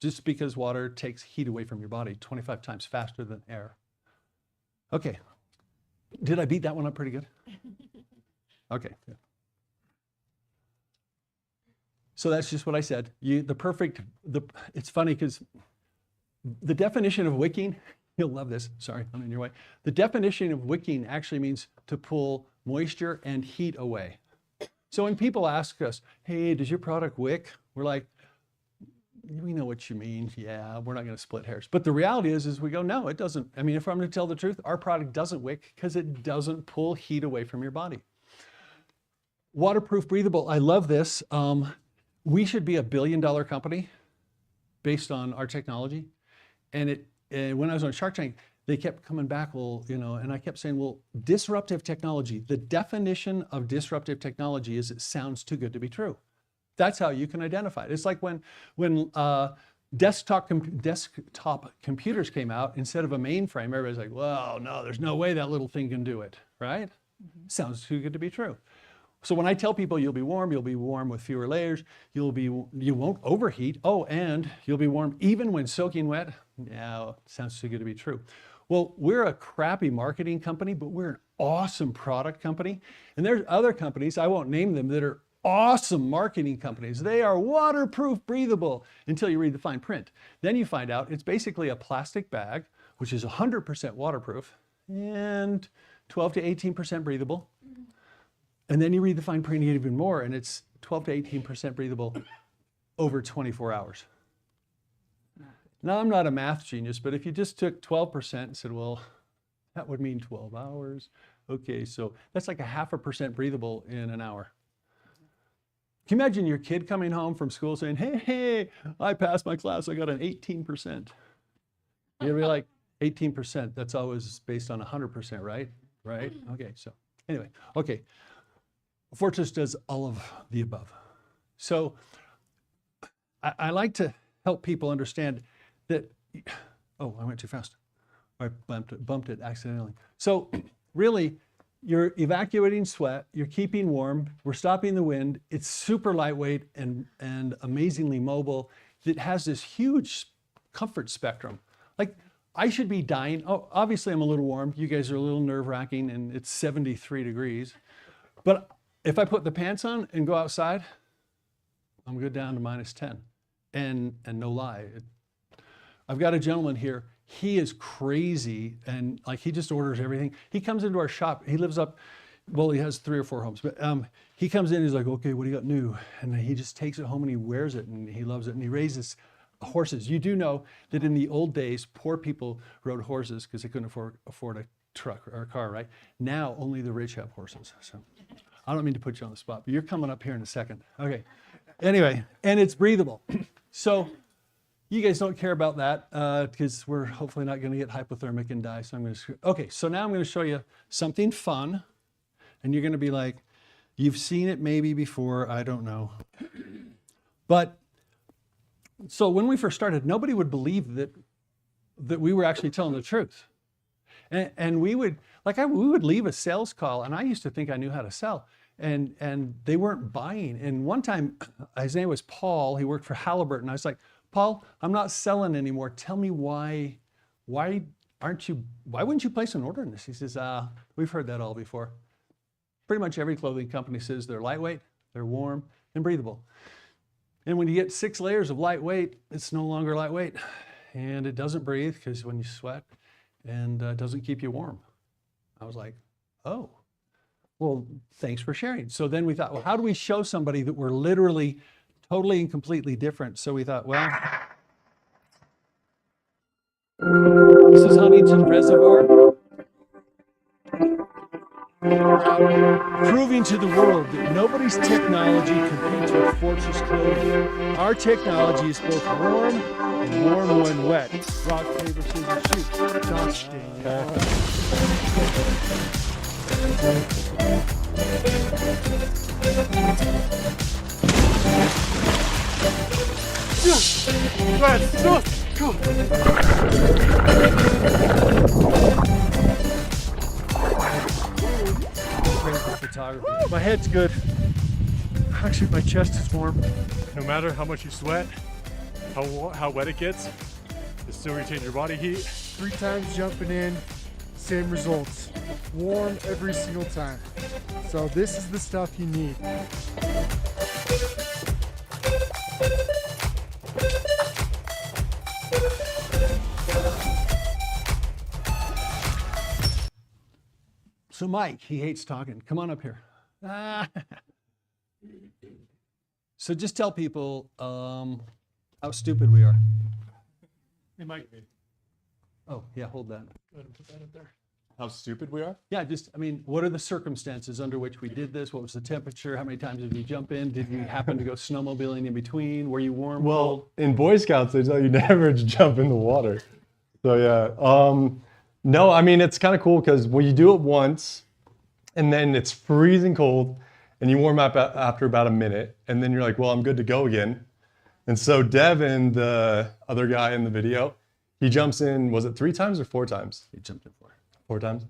Just because water takes heat away from your body 25 times faster than air. Okay, did I beat that one up pretty good? Okay, good. So that's just what I said. It's funny because the definition of wicking, you'll love this, sorry, I'm in your way. The definition of wicking actually means to pull moisture and heat away. So when people ask us, hey, does your product wick? We're like, we know what you mean. Yeah, we're not going to split hairs. But the reality is we go, no, it doesn't. I mean, if I'm going to tell the truth, our product doesn't wick because it doesn't pull heat away from your body. Waterproof, breathable. I love this. We should be $1 billion company based on our technology. And when I was on Shark Tank, they kept coming back, well, and I kept saying, well, disruptive technology. The definition of disruptive technology is it sounds too good to be true. That's how you can identify it. It's like when desktop computers came out, instead of a mainframe, everybody's like, well, no, there's no way that little thing can do it, right? Mm-hmm. Sounds too good to be true. So when I tell people you'll be warm with fewer layers, you won't overheat, and you'll be warm even when soaking wet. Yeah, sounds too good to be true. Well, we're a crappy marketing company, but we're an awesome product company. And there's other companies, I won't name them, that are awesome marketing companies. They are waterproof, breathable, until you read the fine print. Then you find out it's basically a plastic bag, which is 100% waterproof and 12 to 18% breathable. And then you read the fine print even more, and it's 12 to 18% breathable over 24 hours. Now, I'm not a math genius, but if you just took 12% and said, well, that would mean 12 hours. Okay, so that's like 0.5% breathable in an hour. Can you imagine your kid coming home from school saying, hey, I passed my class, I got an 18%. You'd be like, 18%, that's always based on 100%, right? Right? Okay, so anyway, okay. Fortress does all of the above. So I like to help people understand that, oh, I went too fast. I bumped it accidentally. So really, you're evacuating sweat, you're keeping warm, we're stopping the wind, it's super lightweight and amazingly mobile. It has this huge comfort spectrum. Like, I should be dying. Oh, obviously I'm a little warm. You guys are a little nerve-wracking and it's 73 degrees. But if I put the pants on and go outside, I'm good down to -10. And no lie, I've got a gentleman here. He is crazy, and like he just orders everything. He comes into our shop. He lives up, well, he has 3 or 4 homes, but he comes in. He's like, okay, what do you got new? And he just takes it home and he wears it and he loves it and he raises horses. You do know that in the old days, poor people rode horses because they couldn't afford a truck or a car, right? Now only the rich have horses. So, I don't mean to put you on the spot, but you're coming up here in a second. Okay. Anyway, and it's breathable. So you guys don't care about that because we're hopefully not going to get hypothermic and die. So I'm going to, okay, so now I'm going to show you something fun. And you're going to be like, you've seen it maybe before, I don't know. But so when we first started, nobody would believe that we were actually telling the truth. And we would, we would leave a sales call, and I used to think I knew how to sell, and they weren't buying. And one time, his name was Paul, he worked for Halliburton. I was like, Paul, I'm not selling anymore. Tell me why wouldn't you place an order in this? He says, we've heard that all before. Pretty much every clothing company says they're lightweight, they're warm, and breathable. And when you get 6 layers of lightweight, it's no longer lightweight. And it doesn't breathe because when you sweat, and it doesn't keep you warm. I was like, oh, well, thanks for sharing. So then we thought, well, how do we show somebody that we're literally totally and completely different? So we thought, well, this is Huntington Reservoir. Proving to the world that nobody's technology competes with Fortress clothing. Our technology is both warm and warm when wet. Rock, paper, scissors, shoot. Gosh dang Photography. My head's good. Actually, my chest is warm. No matter how much you sweat, how wet it gets, it still retains your body heat. 3 times jumping in, same results. Warm every single time. So this is the stuff you need. So Mike, he hates talking. Come on up here. So just tell people how stupid we are. Hey, Mike. Oh, yeah, hold that. Go ahead and put that up there. How stupid we are? Yeah, what are the circumstances under which we did this? What was the temperature? How many times did you jump in? Did you happen to go snowmobiling in between? Were you warm? Well, cold? in Boy Scouts, they tell you never to jump in the water. So yeah, no, I mean, it's kind of cool because when you do it once and then it's freezing cold and you warm up after about a minute and then you're like, well, I'm good to go again. And so Devin, the other guy in the video, he jumps in, was it 3 times or 4 times? He jumped in 4 times.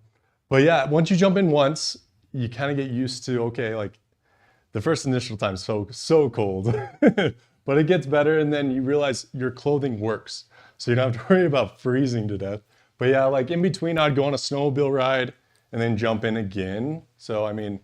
But yeah, once you jump in once, you kind of get used to, okay, like the first initial time, so cold, but it gets better. And then you realize your clothing works. So you don't have to worry about freezing to death. But yeah, like in between, I'd go on a snowmobile ride and then jump in again. So, I mean,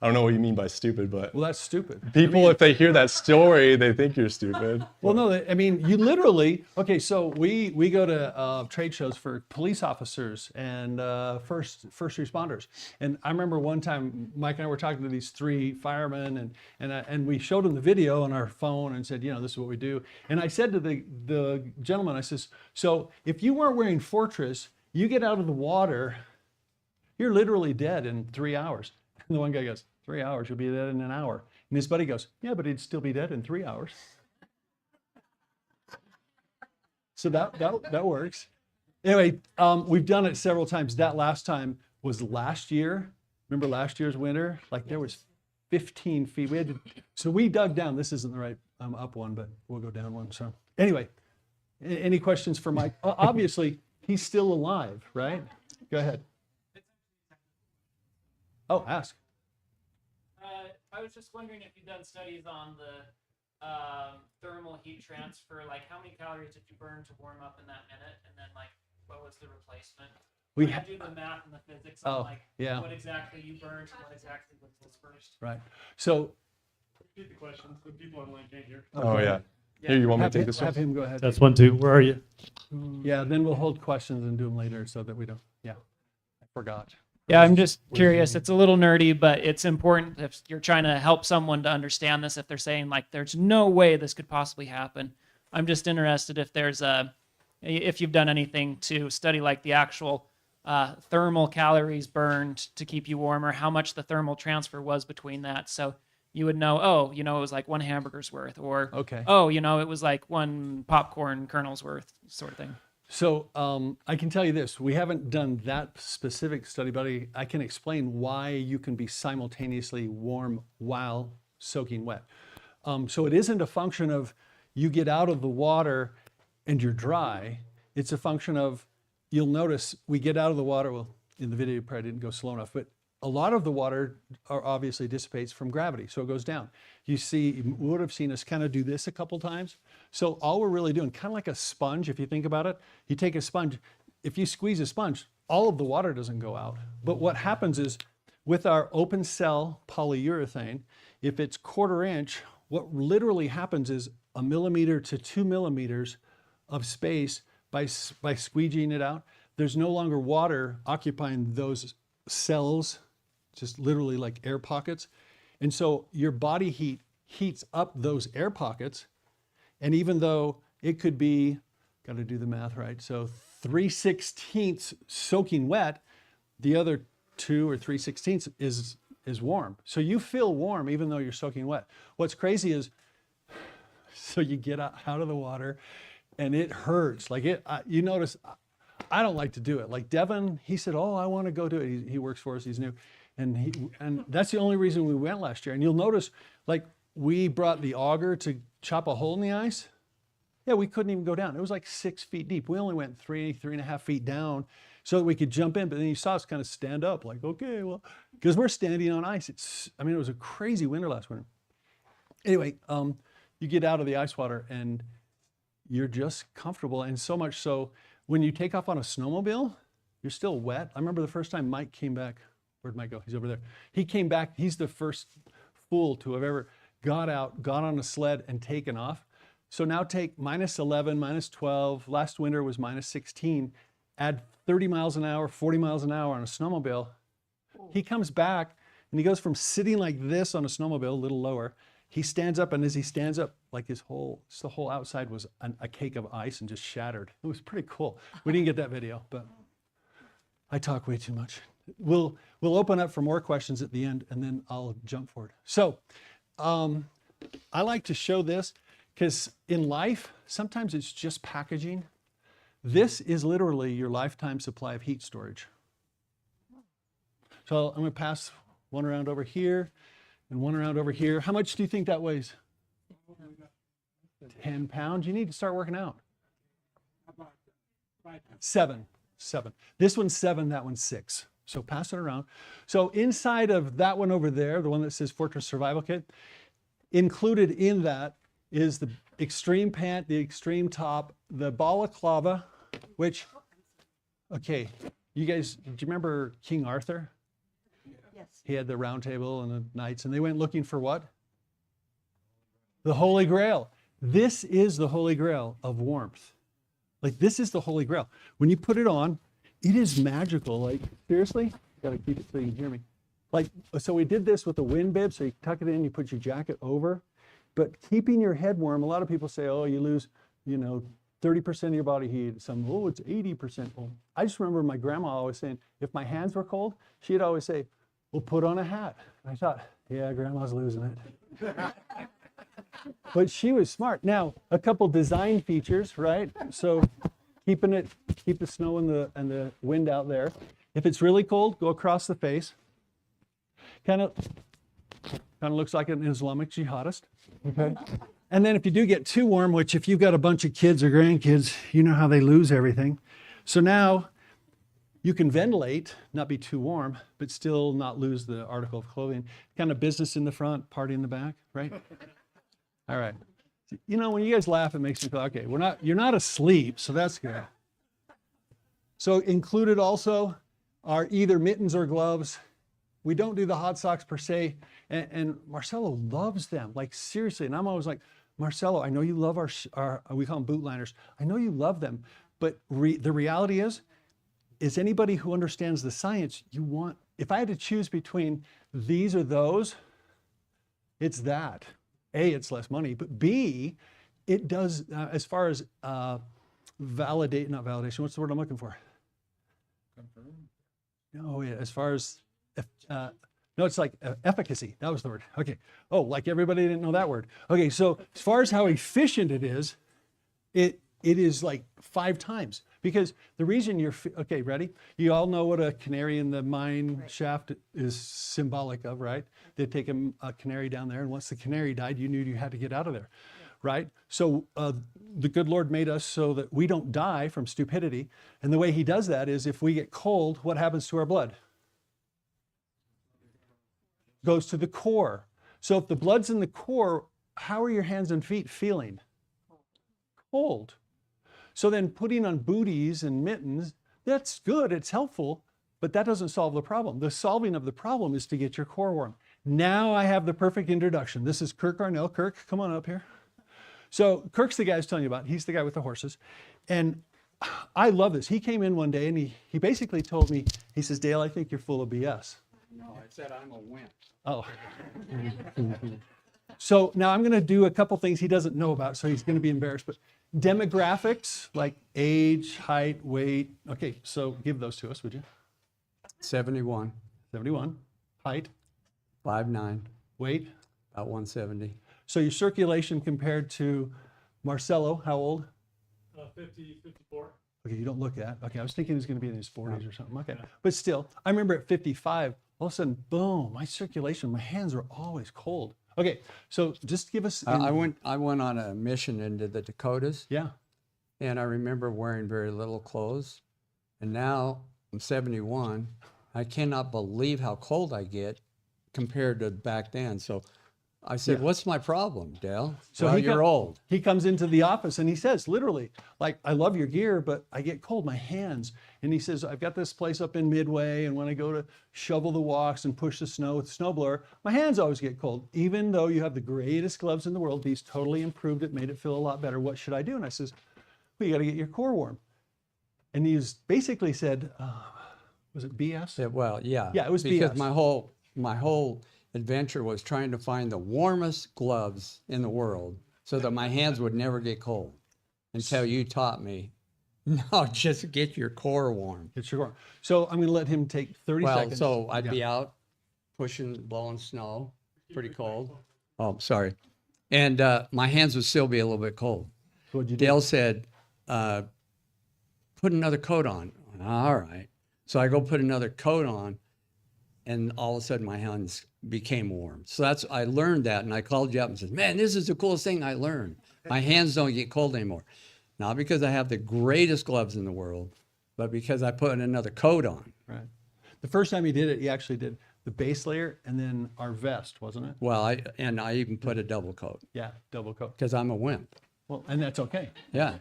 I don't know what you mean by stupid, but Well, that's stupid. people, if they hear that story, they think you're stupid. Well, no, I mean, you literally, okay, so we go to trade shows for police officers and first responders. And I remember one time, Mike and I were talking to these 3 firemen and we showed them the video on our phone and said, this is what we do. And I said to the gentleman, I says, so if you weren't wearing Fortress, you get out of the water, you're literally dead in 3 hours. And the one guy goes, 3 hours, you'll be dead in an hour. And his buddy goes, yeah, but he'd still be dead in 3 hours. So that works. Anyway, we've done it several times. That last time was last year. Remember last year's winter? Like there was 15 feet. So we dug down. This isn't the right up one, but we'll go down one. So anyway, any questions for Mike? Obviously, he's still alive, right? Go ahead. Oh, ask. I was just wondering if you've done studies on the thermal heat transfer, like how many calories did you burn to warm up in that minute, and then like what was the replacement? We When you do the math and the physics on like yeah. what exactly you burned, what exactly was dispersed. Right. So Repeat the questions. The people online can't hear. Oh yeah. Here, you want me to take this have one? him go ahead. That's 1, 2. Where are you? Yeah, then we'll hold questions and do them later so that we don't, I forgot. Yeah, I'm just curious. It's a little nerdy, but it's important if you're trying to help someone to understand this. If they're saying like, "There's no way this could possibly happen," I'm just interested if there's if you've done anything to study like the actual thermal calories burned to keep you warm, or how much the thermal transfer was between that. So you would know, oh, it was like one hamburger's worth, or Okay. oh, it was like one popcorn kernel's worth, sort of thing. So I can tell you this, we haven't done that specific study, but I can explain why you can be simultaneously warm while soaking wet. So it isn't a function of you get out of the water and you're dry. It's a function of, you'll notice we get out of the water, well, in the video, you probably didn't go slow enough, but a lot of the water obviously dissipates from gravity, so it goes down. You would have seen us kind of do this a couple times. So all we're really doing, kind of like a sponge, if you think about it, you take a sponge, if you squeeze a sponge, all of the water doesn't go out. But what happens is, with our open cell polyurethane, if it's 1/4 inch, what literally happens is 1 millimeter to 2 millimeters of space by squeegeeing it out. There's no longer water occupying those cells, just literally like air pockets. And so your body heat heats up those air pockets. And even though it could be, got to do the math right, so 3/16 soaking wet, the other 2 or 3/16 is warm. So you feel warm even though you're soaking wet. What's crazy is, so you get out of the water and it hurts. Like you notice, I don't like to do it. Like Devin, he said, oh, I want to go do it. He works for us, he's new. And that's the only reason we went last year. And you'll notice, like, we brought the auger to chop a hole in the ice. Yeah, we couldn't even go down. It was like 6 feet deep. We only went 3.5 feet down so that we could jump in. But then you saw us kind of stand up like, okay, well, because we're standing on ice. It was a crazy winter last winter. Anyway, you get out of the ice water and you're just comfortable. And so much so, when you take off on a snowmobile, you're still wet. I remember the first time Mike came back. Where'd Mike go? He's over there. He came back. He's the first fool to have ever got out, got on a sled and taken off. So now take -11, -12. Last winter was -16. Add 30 miles an hour, 40 miles an hour on a snowmobile. He comes back and he goes from sitting like this on a snowmobile, a little lower. He stands up, and as he stands up, like the whole outside was a cake of ice and just shattered. It was pretty cool. We didn't get that video, but I talk way too much. We'll open up for more questions at the end, and then I'll jump forward. So I like to show this because in life, sometimes it's just packaging. This is literally your lifetime supply of heat storage. So I'm going to pass one around over here and one around over here. How much do you think that weighs? 10 pounds. You need to start working out. 7. This one's 7, that one's 6. So pass it around. So inside of that one over there, the one that says Fortress Survival Kit, included in that is the extreme pant, the extreme top, the balaclava, which, okay, you guys, do you remember King Arthur? Yes. He had the round table and the knights, and they went looking for what? The Holy Grail. This is the Holy Grail of warmth. Like, this is the Holy Grail. When you put it on, it is magical. Like, seriously, gotta keep it so you can hear me. Like, so we did this with the wind bib, so you tuck it in, you put your jacket over. But keeping your head warm, a lot of people say, oh, you lose, 30% of your body heat. Some, oh, it's 80%. Well, I just remember my grandma always saying, if my hands were cold, she'd always say, well, put on a hat. And I thought, yeah, grandma's losing it. But she was smart. Now, a couple design features, right? So keep the snow and the wind out there. If it's really cold, go across the face. Kind of looks like an Islamic jihadist. Okay. And then if you do get too warm, which if you've got a bunch of kids or grandkids, you know how they lose everything. So now you can ventilate, not be too warm, but still not lose the article of clothing. Kind of business in the front, party in the back, right? All right. When you guys laugh, it makes me feel, okay, you're not asleep, so that's good. So included also are either mittens or gloves. We don't do the hot socks per se, and Marcelo loves them, like seriously. And I'm always like, Marcelo, I know you love our we call them bootliners. I know you love them, but the reality is anybody who understands the science, if I had to choose between these or those, it's that. A, it's less money, but B, it does, as far as not validation, what's the word I'm looking for? No, yeah, as far as, no, it's like efficacy. That was the word. Okay. Oh, like everybody didn't know that word. Okay, so as far as how efficient it is, it is like 5 times. Because the reason okay, ready? You all know what a canary in the mine shaft is symbolic of, right? They'd take a canary down there, and once the canary died, you knew you had to get out of there, right? So the good Lord made us so that we don't die from stupidity. And the way he does that is if we get cold, what happens to our blood? Goes to the core. So if the blood's in the core, how are your hands and feet feeling? Cold. So then putting on booties and mittens, that's good, it's helpful, but that doesn't solve the problem. The solving of the problem is to get your core warm. Now I have the perfect introduction. This is Kirk Arnell. Kirk, come on up here. So Kirk's the guy I was telling you about. He's the guy with the horses. And I love this. He came in one day and he basically told me, he says, Dale, I think you're full of BS. No, I said I'm a wimp. Oh. So now I'm going to do a couple things he doesn't know about, so he's going to be embarrassed. But demographics, like age, height, weight. Okay, so give those to us, would you? 71, 71. Height, 5'9", weight. about 170. So your circulation compared to Marcelo, how old? 50, 54. Okay, you don't look that. Okay, I was thinking he was going to be in his 40s or something. Okay, but still, I remember at 55, all of a sudden, boom, my circulation, my hands are always cold. Okay, so just give us. I went on a mission into the Dakotas, Yeah. and I remember wearing very little clothes. And now I'm 71. I cannot believe how cold I get compared to back then. So I said, Yeah. what's my problem, Dale? So Well, he you're old. He comes into the office and he says, literally, like, I love your gear, but I get cold, my hands. And he says, I've got this place up in Midway, and when I go to shovel the walks and push the snow with the snowblower, my hands always get cold. Even though you have the greatest gloves in the world, these totally improved it, made it feel a lot better. What should I do? And I says, well, you got to get your core warm. And he's basically said, was it BS? Yeah. Yeah, it was because BS. my whole adventure was trying to find the warmest gloves in the world so that my hands would never get cold until you taught me, no, just get your core warm. It's your warm. So I'm going to let him take 30 Well, seconds. so I'd Yeah. be out pushing, blowing snow, pretty cold. Oh, sorry. And my hands would still be a little bit cold. So what'd you do? Dale said, put another coat on. All right. So I go put another coat on, and all of a sudden my hands became warm. So I learned that, and I called you up and said, man, this is the coolest thing I learned. My hands don't get cold anymore. Not because I have the greatest gloves in the world, but because I put another coat on. Right. The first time he did it, he actually did the base layer and then our vest, wasn't it? Well, I even put a double coat Yeah, double coat. because I'm a wimp. Well, and that's okay. Yeah.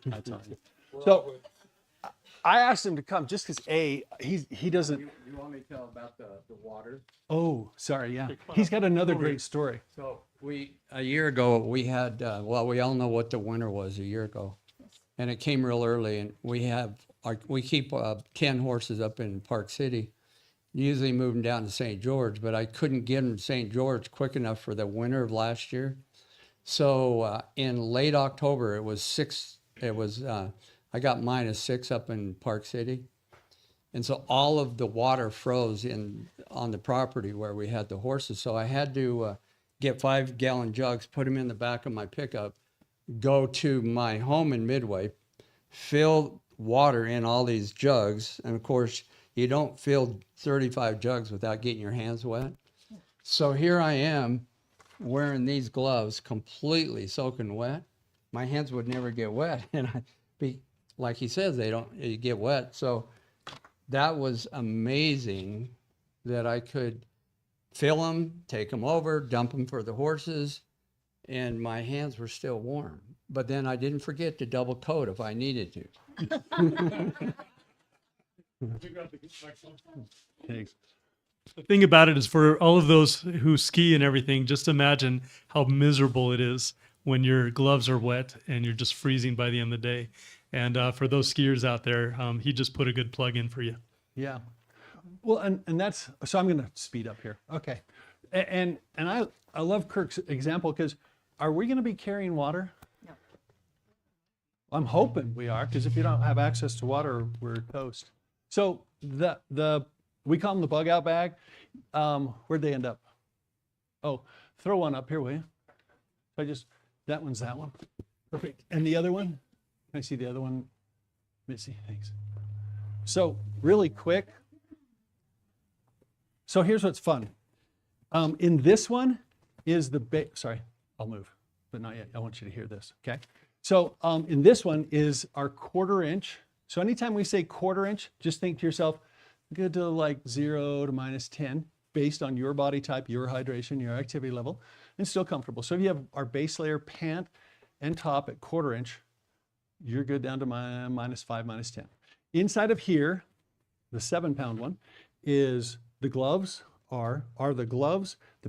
That's all right. So I asked him to come just because he doesn't. You want me to tell about the water? Oh, sorry. Yeah, he's got another great story. So a year ago, we had, we all know what the winter was a year ago. And it came real early, and we keep 10 horses up in Park City, usually moving down to St. George, but I couldn't get them to St. George quick enough for the winter of last year. So in late October, I got -6 up in Park City. And so all of the water froze on the property where we had the horses. So I had to get 5-gallon jugs, put them in the back of my pickup, go to my home in Midway, fill water in all these jugs. And of course, you don't fill 35 jugs without getting your hands wet. So here I am wearing these gloves completely soaking wet. My hands would never get wet. And like he says, you get wet. So that was amazing that I could fill them, take them over, dump them for the horses, and my hands were still warm. But then I didn't forget to double coat if I needed to. Thanks. The thing about it is, for all of those who ski and everything, just imagine how miserable it is when your gloves are wet and you're just freezing by the end of the day. And for those skiers out there, he just put a good plug in for you. Yeah. Well, and that's, so I'm going to speed up here. Okay. And I love Kirk's example because are we going to be carrying water? No. I'm hoping we are, because if you don't have access to water, we're toast. So we call them the bug out bag. Where'd they end up? Oh, throw one up here, will you? That one's that one. Perfect. And the other one? Can I see the other one? Missy, thanks. So really quick. So here's what's fun. In this one is sorry, I'll move, but not yet. I want you to hear this, okay? So in this one is our 1/4 inch. So anytime we say 1/4 inch, just think to yourself, go to like 0 to -10, based on your body type, your hydration, your activity level, and still comfortable. So if you have our base layer pant and top at 1/4 inch, you're good down to -5, -10. Inside of here, the 7-pound one, is the gloves, are the gloves, the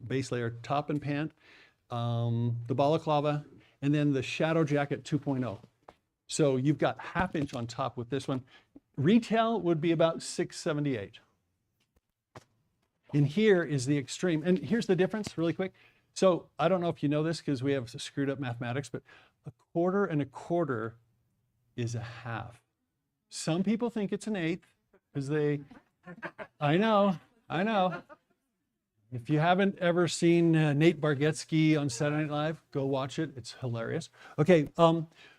base layer top and pant, the balaclava, and then the shadow jacket 2.0. So you've got 1/2 inch on top with this one. Retail would be about $678. And here is the extreme. And here's the difference really quick. So I don't know if you know this because we have screwed up mathematics, but 1/4 and 1/4 is 1/2. Some people think it's 1/8 because I know. If you haven't ever seen Nate Bargatze on Saturday Night Live, go watch it. It's hilarious. Okay,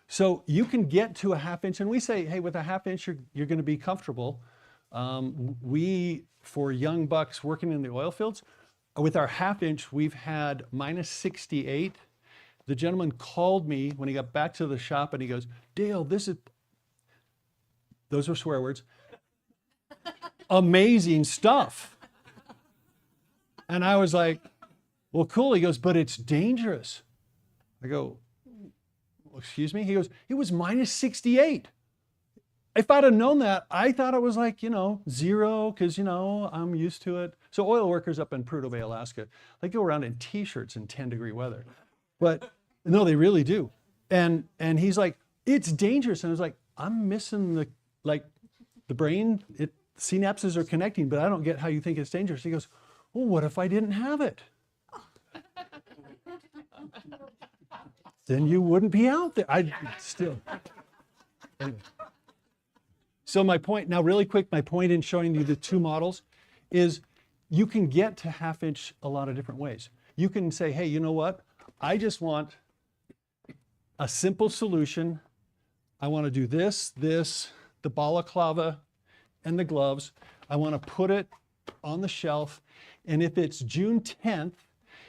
so you can get to 1/2 inch, and we say, hey, with a 1/2 inch, you're going to be comfortable. For young bucks working in the oil fields, with our 1/2 inch, we've had -68. The gentleman called me when he got back to the shop, and he goes, Dale, those were swear words, amazing stuff. And I was like, well, cool. He goes, but it's dangerous. I go, excuse me? He goes, it was -68. If I'd have known that, I thought it was like, 0, because, I'm used to it. So oil workers up in Prudhoe Bay, Alaska, they go around in t-shirts in 10-degree weather. But no, they really do. And he's like, it's dangerous. And I was like, I'm missing the brain, synapses are connecting, but I don't get how you think it's dangerous. He goes, well, what if I didn't have it? Then you wouldn't be out there. Anyway. So my point, now really quick, my point in showing you the two models is you can get to 1/2 inch a lot of different ways. You can say, hey, you know what? I just want a simple solution. I want to do this, the balaclava and the gloves. I want to put it on the shelf. And if it's June 10th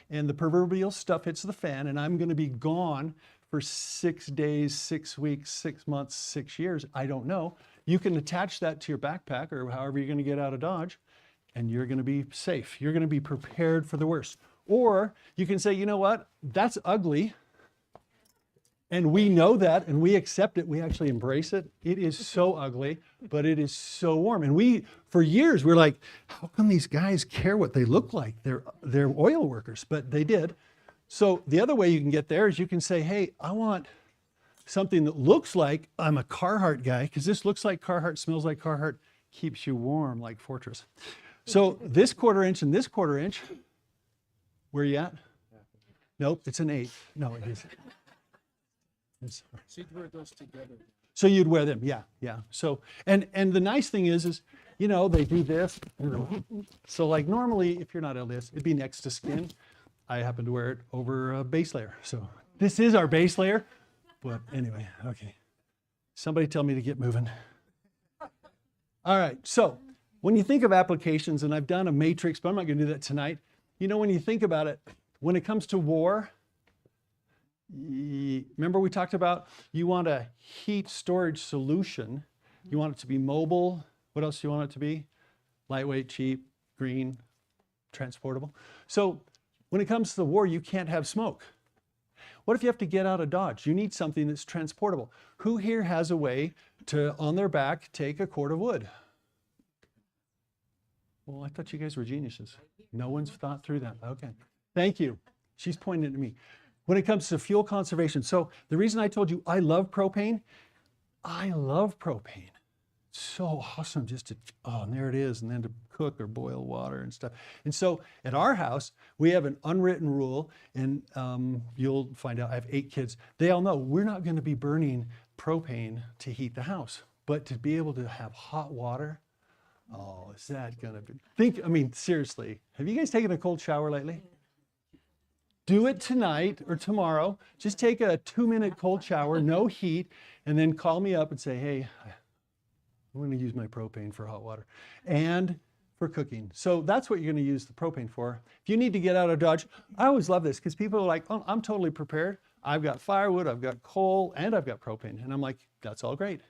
and the proverbial stuff hits the fan and I'm going to be gone for 6 days, 6 weeks, 6 months, 6 years, I don't know. You can attach that to your backpack or however you're going to get out of Dodge, and you're going to be safe. You're going to be prepared for the worst. Or you can say, you know what? That's ugly. And we know that, and we accept it. We actually embrace it. It is so ugly, but it is so warm. And for years, we're like, how come these guys care what they look like? They're oil workers, but they did. So the other way you can get there is you can say, hey, I want something that looks like I'm a Carhartt guy, because this looks like Carhartt, smells like Carhartt, keeps you warm like Fortress. So this 1/4 inch and this 1/4 inch, where are you at? Nope, it's an 8. No, it isn't. So you'd wear those together. So you'd wear them, yeah. So, and the nice thing is, they do this. So like normally, if you're not LDS, it'd be next to skin. I happen to wear it over a base layer. So this is our base layer. But anyway, okay. Somebody tell me to get moving. All right, so when you think of applications, and I've done a matrix, but I'm not going to do that tonight. When you think about it, when it comes to war, remember we talked about you want a heat storage solution. You want it to be mobile. What else do you want it to be? Lightweight, cheap, green, transportable. So when it comes to the war, you can't have smoke. What if you have to get out of Dodge? You need something that's transportable. Who here has a way to, on their back, take a cord of wood? Well, I thought you guys were geniuses. No one's thought through that. Okay. Thank you. She's pointing at me. When it comes to fuel conservation, so the reason I told you I love propane, It's so awesome just to, and there it is, and then to cook or boil water and stuff. And so at our house, we have an unwritten rule, and you'll find out I have 8 kids. They all know we're not going to be burning propane to heat the house. But to be able to have hot water, oh, is that gonna be, I mean, seriously, have you guys taken a cold shower lately? Do it tonight or tomorrow. Just take a 2-minute cold shower, no heat, and then call me up and say, hey, I'm going to use my propane for hot water and for cooking. So that's what you're going to use the propane for. If you need to get out of Dodge, I always love this because people are like, oh, I'm totally prepared. I've got firewood, I've got coal, and I've got propane. And I'm like, that's all great.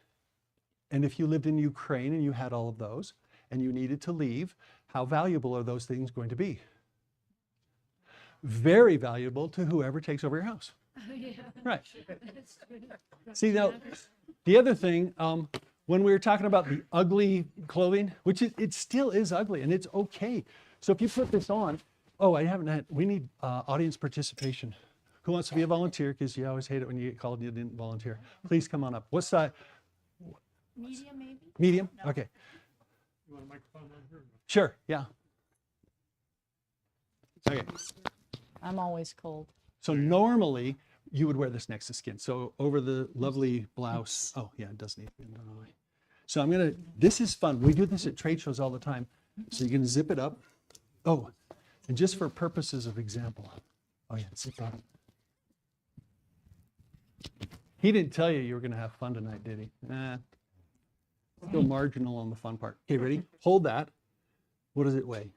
And if you lived in Ukraine and you had all of those and you needed to leave, how valuable are those things going to be? Very valuable to whoever takes over your house. Oh, yeah. Right. That's true. See, now, the other thing, when we were talking about the ugly clothing, which it still is ugly and it's okay. So if you put this on, oh, we need audience participation. Who wants to be a volunteer? Because you always hate it when you get called and you didn't volunteer. Please come on up. What size? Medium, maybe? Medium? Okay. You want a microphone on here? Sure, yeah. Okay. I'm always cold. So normally you would wear this next to skin. So over the lovely blouse. Oh yeah, it does need to be done. So this is fun. We do this at trade shows all the time. So you're gonna zip it up. Oh, and just for purposes of example. Oh yeah, zip up. He didn't tell you were gonna have fun tonight, did he? Nah. Still marginal on the fun part. Okay, ready? Hold that. What does it weigh?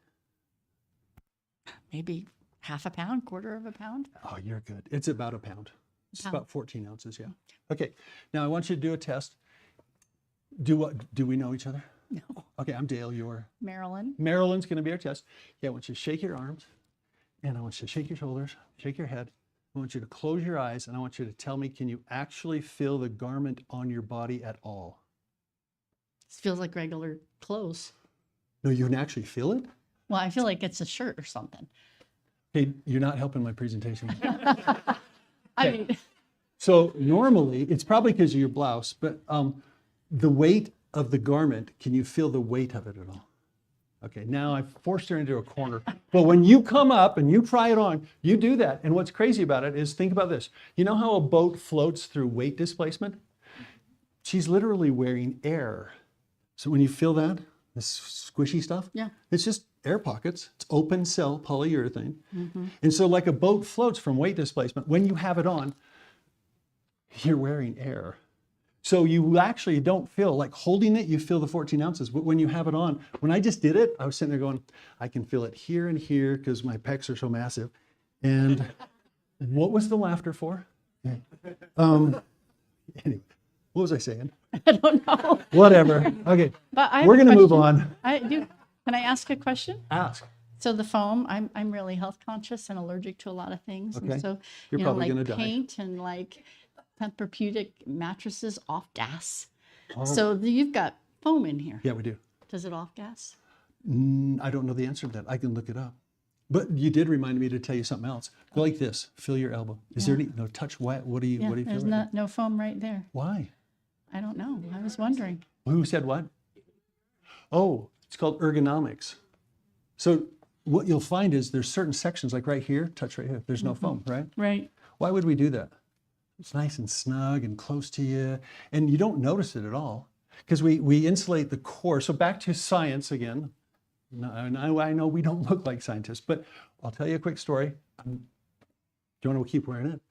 Maybe half a pound, quarter of a pound. Oh, you're good. It's about a pound. It's Pound. about 14 ounces, yeah. Okay, now I want you to do a test. Do we know each other? No. Okay, I'm Dale, you're? Marilyn. Marilyn's gonna be our test. Okay, I want you to shake your arms, and I want you to shake your shoulders, shake your head. I want you to close your eyes, and I want you to tell me, can you actually feel the garment on your body at all? This feels like regular clothes. No, you can actually feel it? Well, I feel like it's a shirt or something. Hey, you're not helping my presentation. I mean, So normally, it's probably because of your blouse, but the weight of the garment, can you feel the weight of it at all? Okay, now I've forced her into a corner. But when you come up and you try it on, you do that. And what's crazy about it is, think about this. You know how a boat floats through weight displacement? She's literally wearing air. So when you feel that, this squishy stuff, yeah. it's just air pockets. It's open cell polyurethane. And so like a boat floats from weight displacement, when you have it on, you're wearing air. So you actually don't feel, like holding it, you feel the 14 ounces. But when you have it on, when I just did it, I was sitting there going, I can feel it here and here because my pecs are so massive. And what was the laughter for? Anyway, what was I saying? I don't know. Whatever. Okay, But I have we're a going to move question. on. Can I ask a question? Ask. So the foam, I'm really health conscious and allergic to a lot of things. Okay. And so, You're you know, probably like gonna die. paint and like Tempur-Pedic mattresses off gas. Oh. So you've got foam in here. Yeah, we do. Does it off gas? I don't know the answer to that. I can look it up. But you did remind me to tell you something else. Go like this. Feel your elbow. Is there any, no, touch what? What do you Yeah, feel? there's right no foam right there. Why? I don't know. I was wondering. Who said what? Oh, it's called ergonomics. So what you'll find is there's certain sections, like right here, touch right here, there's no foam, right? Right. Why would we do that? It's nice and snug and close to you, and you don't notice it at all because we insulate the core. So back to science again. I know we don't look like scientists, but I'll tell you a quick story. Do you want to keep wearing it?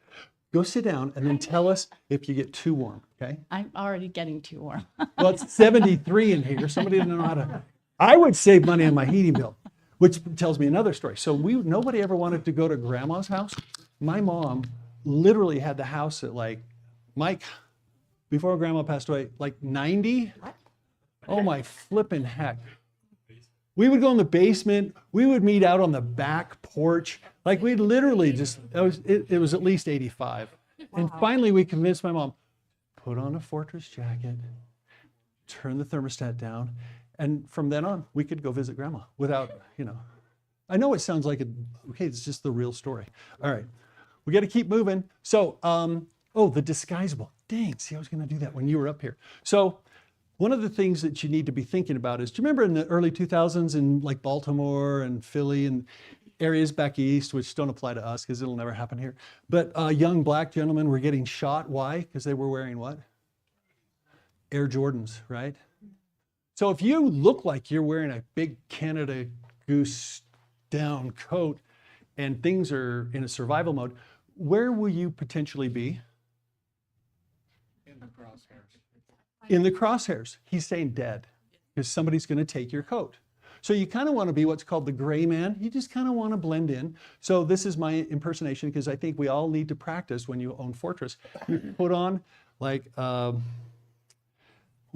Go sit down and then tell us if you get too warm, okay? I'm already getting too warm. Well, it's 73 in here. Somebody didn't know how to. I would save money on my heating bill, which tells me another story. So nobody ever wanted to go to grandma's house. My mom literally had the house at like, Mike, before grandma passed away, like 90. Oh my flippin' heck. We would go in the basement. We would meet out on the back porch. Like we'd literally just, it was at least 85. And finally we convinced my mom, put on a Fortress jacket, turn the thermostat down. And from then on, we could go visit grandma without, I know it sounds like, okay, it's just the real story. All right, we got to keep moving. So, the disguisable. Dang, see, I was going to do that when you were up here. So one of the things that you need to be thinking about is, do you remember in the early 2000s in like Baltimore and Philly and areas back east, which don't apply to us because it'll never happen here, but young black gentlemen were getting shot. Why? Because they were wearing what? Air Jordans, right? So if you look like you're wearing a big Canada Goose down coat and things are in a survival mode, where will you potentially be? In the crosshairs. In the crosshairs. He's saying dead because somebody's going to take your coat. So you kind of want to be what's called the gray man. You just kind of want to blend in. So this is my impersonation because I think we all need to practice when you own Fortress. You put on like, what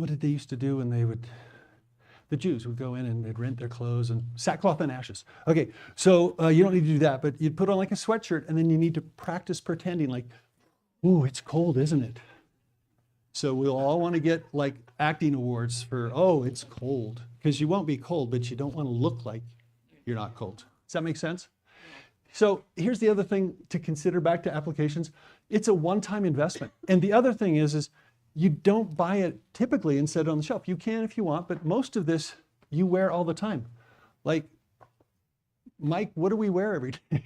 did they used to do when they would, the Jews would go in and they'd rent their clothes and sackcloth and ashes. Okay, so you don't need to do that, but you'd put on like a sweatshirt and then you need to practice pretending like, ooh, it's cold, isn't it? So we'll all want to get like acting awards for, oh, it's cold. Because you won't be cold, but you don't want to look like you're not cold. Does that make sense? So here's the other thing to consider back to applications. It's a one-time investment. And the other thing is you don't buy it typically and set it on the shelf. You can if you want, but most of this you wear all the time. Like, Mike, what do we wear every day?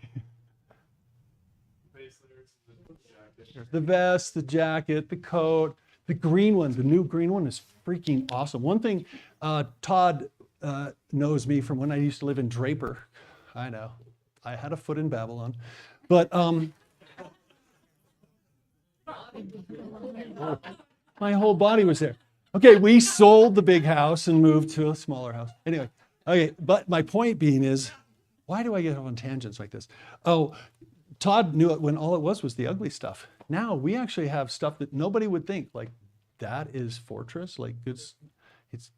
The vest, the jacket, the coat. The green one, the new green one is freaking awesome. One thing, Todd knows me from when I used to live in Draper. I know, I had a foot in Babylon. But my whole body was there. Okay, we sold the big house and moved to a smaller house. Anyway, okay, but my point being is, why do I get on tangents like this? Oh, Todd knew it when all it was the ugly stuff. Now we actually have stuff that nobody would think, like that is Fortress, like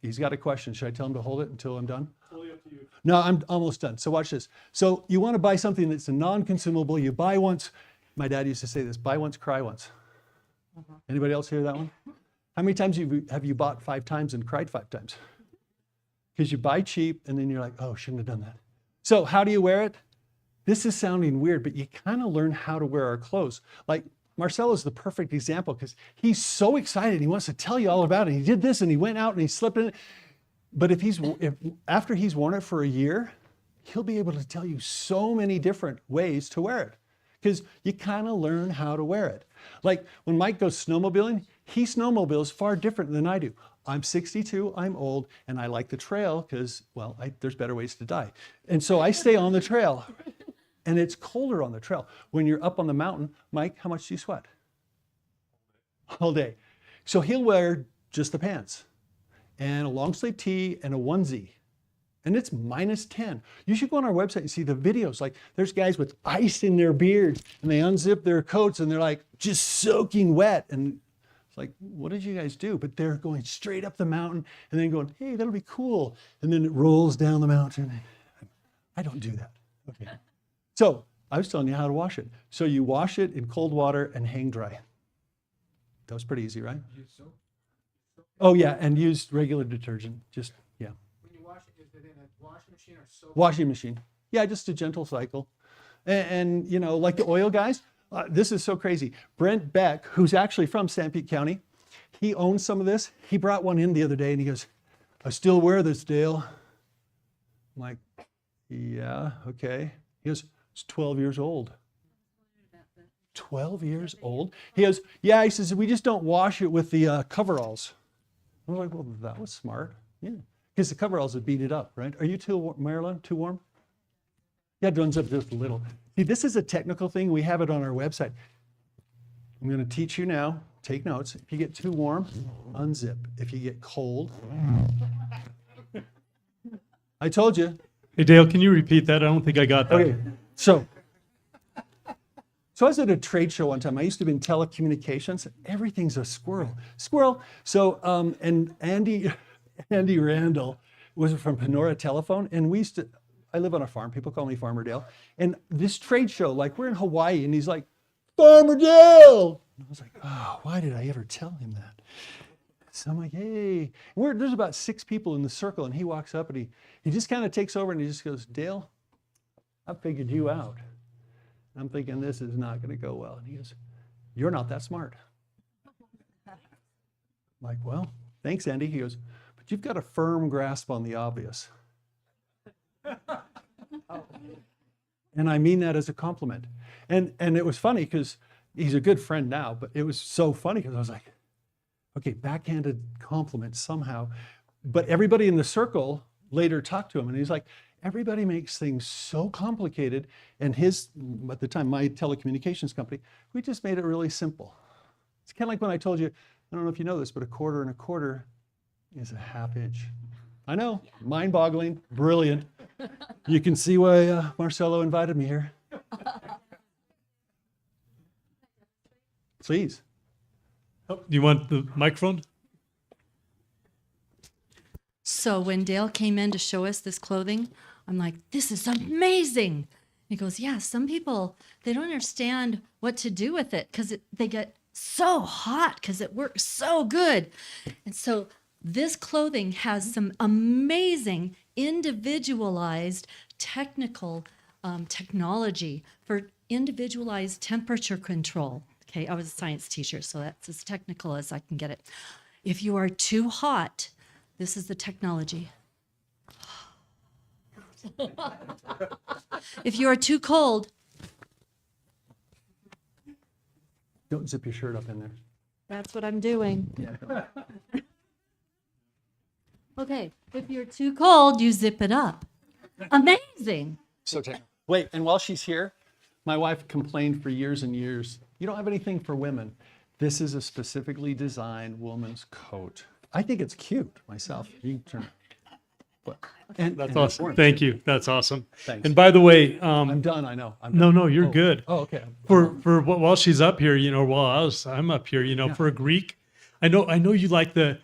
he's got a question. Should I tell him to hold it until I'm done? Totally up to you. No, I'm almost done. So watch this. So you want to buy something that's a non-consumable. You buy once. My dad used to say this, buy once, cry once. Anybody else hear that one? How many times have you bought 5 times and cried 5 times? Because you buy cheap and then you're like, oh, shouldn't have done that. So how do you wear it? This is sounding weird, but you kind of learn how to wear our clothes. Like Marcelo's the perfect example because he's so excited. He wants to tell you all about it. He did this and he went out and he slipped in it. But if after he's worn it for a year, he'll be able to tell you so many different ways to wear it because you kind of learn how to wear it. Like when Mike goes snowmobiling, he snowmobiles far different than I do. I'm 62, I'm old, and I like the trail because, well, there's better ways to die. And so I stay on the trail. And it's colder on the trail. When you're up on the mountain, Mike, how much do you sweat? All day. So he'll wear just the pants and a long sleeve tee and a onesie. And it's -10. You should go on our website and see the videos. Like there's guys with ice in their beards and they unzip their coats and they're like just soaking wet. And it's like, what did you guys do? But they're going straight up the mountain and then going, hey, that'll be cool. And then it rolls down the mountain. I don't do that. Okay. So I was telling you how to wash it. So you wash it in cold water and hang dry. That was pretty easy, right? Use soap. Oh yeah, and use regular detergent. Just, yeah. When you wash it, is it in a washing machine or soap? Washing machine. Yeah, just a gentle cycle. And you know, like the oil guys, this is so crazy. Brent Beck, who's actually from Sanpete County, he owns some of this. He brought one in the other day and he goes, I still wear this, Dale. I'm like, yeah, okay. He goes, it's 12 years old. 12 years old? He goes, yeah, he says, we just don't wash it with the coveralls. I was like, well, that was smart. Yeah, because the coveralls would beat it up, right? Are you too, Marilyn, too warm? Yeah, it runs up just a little. See, this is a technical thing. We have it on our website. I'm going to teach you now. Take notes. If you get too warm, unzip. If you get cold, I told you. Hey, Dale, can you repeat that? I don't think I got that. Okay, so I was at a trade show one time. I used to be in telecommunications. Everything's a squirrel. So, and Andy Randall was from Panora Telephone, and I live on a farm. People call me Farmer Dale. And this trade show, like we're in Hawaii, and he's like, Farmer Dale. And I was like, oh, why did I ever tell him that? So I'm like, hey, there's about 6 people in the circle, and he walks up and he just kind of takes over and he just goes, Dale, I figured you out. And I'm thinking this is not going to go well. And he goes, you're not that smart. I'm like, well, thanks, Andy. He goes, but you've got a firm grasp on the obvious. And I mean that as a compliment. And it was funny because he's a good friend now, but it was so funny because I was like, Okay, backhanded compliment somehow. But everybody in the circle later talked to him, and he's like, everybody makes things so complicated. And his, at the time, my telecommunications company, we just made it really simple. It's kind of like when I told you, I don't know if you know this, but a quarter and a quarter is a half inch. I know, mind-boggling, brilliant. You can see why Marcelo invited me here. Please. Oh, do you want the microphone? So when Dale came in to show us this clothing, I'm like, this is amazing. He goes, yeah, some people, they don't understand what to do with it because they get so hot because it works so good. And so this clothing has some amazing individualized technical technology for individualized temperature control. Okay, I was a science teacher, so that's as technical as I can get it. If you are too hot, this is the technology. If you are too cold, Don't zip your shirt up in there. that's what I'm doing. Okay, if you're too cold, you zip it up. Amazing. So wait, and while she's here, my wife complained for years and years, you don't have anything for women. This is a specifically designed woman's coat. I think it's cute myself. You can turn. And That's and awesome. orange. Thank you. That's awesome. Thanks. And by the way, I'm done. I know. I'm no, done. no, you're good. Oh, okay. While she's up here, while I'm up here, for a Greek, I know you like the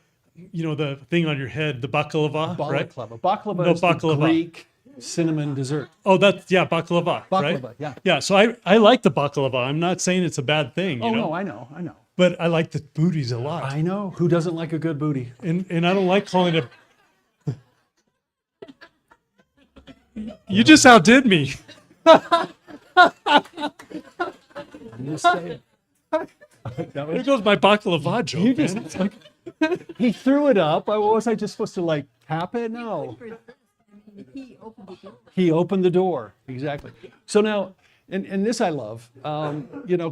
thing on your head, the baklava, right? Baklava No, is the baklava. Greek cinnamon dessert. Oh, baklava, right? Baklava, yeah. Yeah, so I like the baklava. I'm not saying it's a bad thing, Oh, no, I know. but I like the booties a lot. I know. Who doesn't like a good booty? And I don't like calling it. You just outdid me. I'm just saying. There goes my baklava joke. You man. just, he threw it up. What was I just supposed to tap it? No. He opened the door. Exactly. So now, and this I love.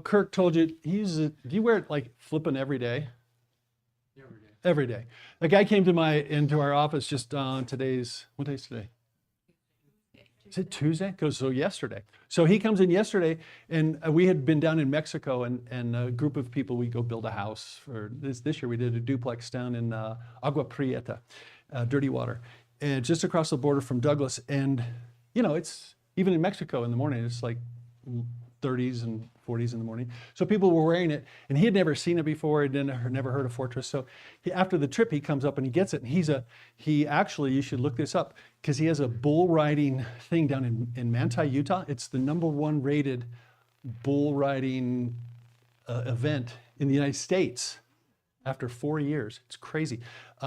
Kirk told you do you wear it flipping every day? Every day. A guy came into our office just on what day is today? Is it Tuesday? So yesterday. So he comes in yesterday, and we had been down in Mexico, and a group of people, we go build a house. For this year, we did a duplex down in Agua Prieta, Dirty Water, and just across the border from Douglas. And, it's, even in Mexico in the morning, it's like 30s and 40s in the morning. So people were wearing it, and he had never seen it before. He'd never heard of Fortress. So after the trip, he comes up and he gets it. And he actually, you should look this up, because he has a bull riding thing down in Manti, Utah. It's the #1 rated bull riding event in the United States after 4 years. It's crazy.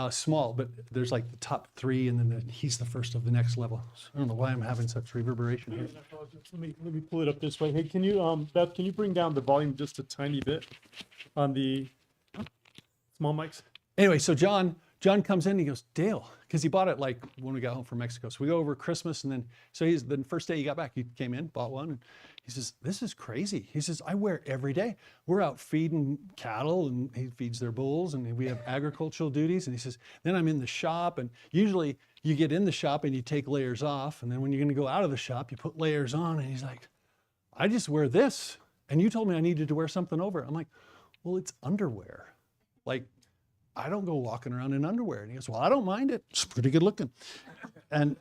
Small, but there's the top 3, and then he's the first of the next level. So I don't know why I'm having such reverberation here. Let me pull it up this way. Hey, can you, Beth? Can you bring down the volume just a tiny bit on the small mics? Anyway, so John comes in and he goes, Dale, because he bought it when we got home from Mexico. So we go over Christmas, and then the first day he got back, he came in, bought one, and he says, this is crazy. He says, I wear it every day. We're out feeding cattle, and he feeds their bulls, and we have agricultural duties. And he says, then I'm in the shop, and usually you get in the shop and you take layers off, and then when you're gonna go out of the shop, you put layers on. And he's like, I just wear this, and you told me I needed to wear something over it. I'm like, well, it's underwear. I don't go walking around in underwear. And he goes, well, I don't mind it. It's pretty good looking. And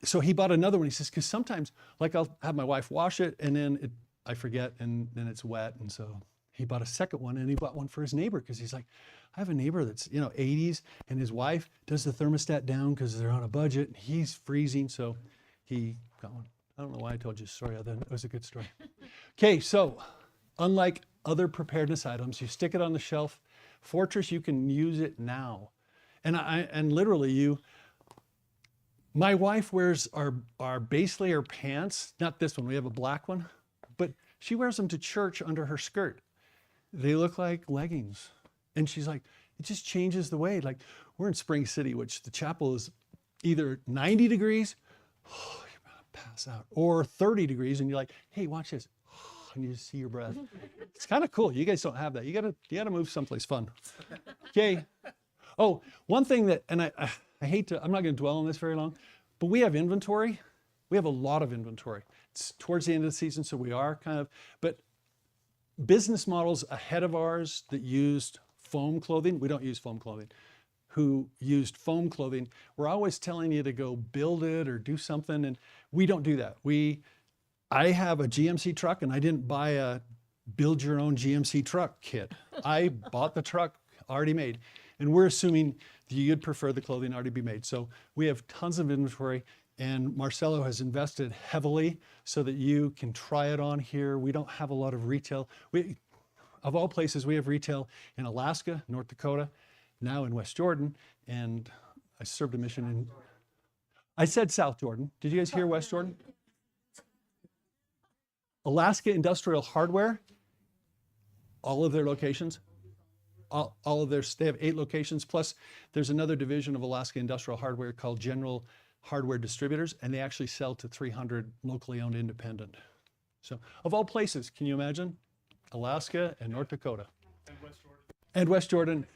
so he bought another one. He says, because sometimes, I'll have my wife wash it, and then I forget, and then it's wet. And so he bought a second one, and he bought one for his neighbor, because he's like, I have a neighbor that's 80s, and his wife does the thermostat down because they're on a budget. And he's freezing, so he got one. I don't know why I told you a story other than it was a good story. Okay, so unlike other preparedness items, you stick it on the shelf. Fortress, you can use it now. And literally my wife wears our base layer pants, not this one, we have a black one, but she wears them to church under her skirt. They look like leggings. And she's like, it just changes the way. We're in Spring City, which the chapel is either 90 degrees, oh, you're about to pass out, or 30 degrees, and you're like, hey, watch this. and you see your breath. It's kind of cool. You guys don't have that. You gotta move someplace fun. Okay. Oh, one thing that, and I hate to, I'm not going to dwell on this very long, but we have inventory. We have a lot of inventory. It's towards the end of the season, so we are kind of, but business models ahead of ours that used foam clothing, we don't use foam clothing, who used foam clothing, we're always telling you to go build it or do something, and we don't do that. I have a GMC truck, and I didn't buy a build your own GMC truck kit. I bought the truck already made, and we're assuming that you'd prefer the clothing already be made. So we have tons of inventory, and Marcelo has invested heavily so that you can try it on here. We don't have a lot of retail. Of all places, we have retail in Alaska, North Dakota, now in West Jordan, and I served a mission in, I said South Jordan. Did you guys hear West Jordan? Alaska Industrial Hardware, all of their locations, all of their, they have 8 locations, plus there's another division of Alaska Industrial Hardware called General Hardware Distributors, and they actually sell to 300 locally owned independent. So of all places, can you imagine? Alaska and North Dakota. And West Jordan.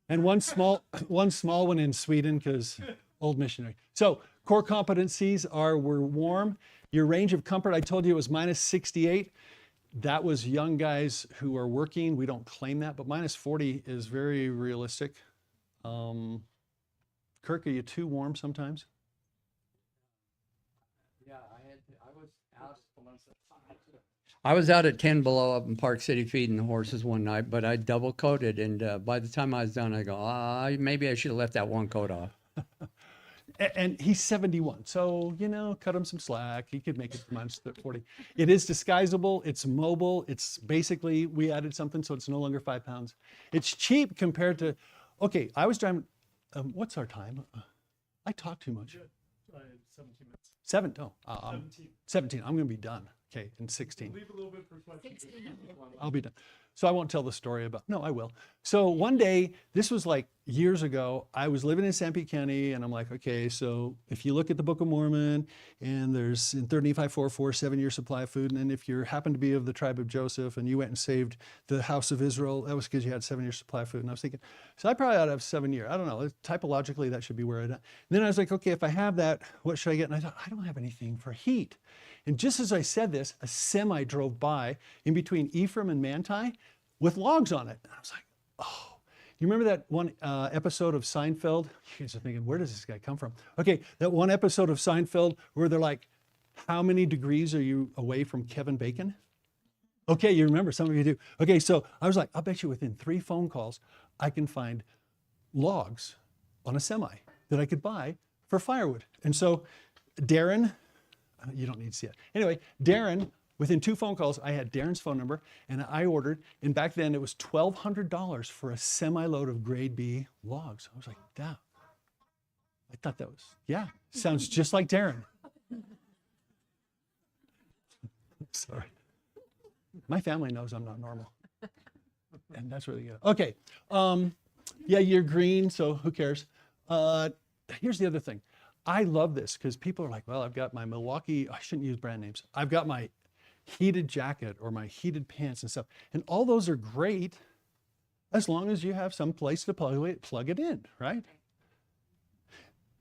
And one small one in Sweden because old missionary. So core competencies are we're warm. Your range of comfort, I told you it was minus 68. That was young guys who are working. We don't claim that, but minus 40 is very realistic. Kirk, are you too warm sometimes? Yeah, I was out at 10 below up in Park City feeding the horses one night, but I double coated, and by the time I was done, I go, maybe I should have left that one coat off. And he's 71, so, you know, cut him some slack. He could make it to minus 40. It is disguisable. It's mobile. It's basically, we added something, so it's no longer 5 pounds. It's cheap compared to, okay, I was driving, what's our time? I talk too much. 17 minutes. 17. I'm going to be done. Okay, in 16. Leave a little bit for questions. I'll be done. So I won't tell the story about, no, I will. So one day, this was like years ago, I was living in Sanpete County, and I'm like, okay, so if you look at the Book of Mormon, and there's in 35:4:4, 7-year supply of food, and then if you happen to be of the tribe of Joseph, and you went and saved the house of Israel, that was because you had 7-year supply of food. And I was thinking, so I probably ought to have 7 year. I don't know, typologically, that should be where I'd. And then I was like, okay, if I have that, what should I get? And I thought, I don't have anything for heat. And just as I said this, a semi drove by in between Ephraim and Manti with logs on it. And I was like, oh. You remember that one episode of Seinfeld? You guys are thinking, where does this guy come from? Okay, that one episode of Seinfeld where they're like, how many degrees are you away from Kevin Bacon? Okay, you remember, some of you do. Okay, so I was like, I'll bet you within 3 phone calls, I can find logs on a semi that I could buy for firewood. And so Darren, you don't need to see it. Anyway, Darren, within 2 phone calls, I had Darren's phone number, and I ordered, and back then it was $1,200 for a semi-load of grade B logs. I was like, damn. I thought that was, yeah, sounds just like Darren. Sorry. My family knows I'm not normal. And that's where they go. Okay. Yeah, you're green, so who cares? Here's the other thing. I love this because people are like, well, I've got my Milwaukee, I shouldn't use brand names. I've got my heated jacket or my heated pants and stuff. And all those are great as long as you have some place to plug it in, right?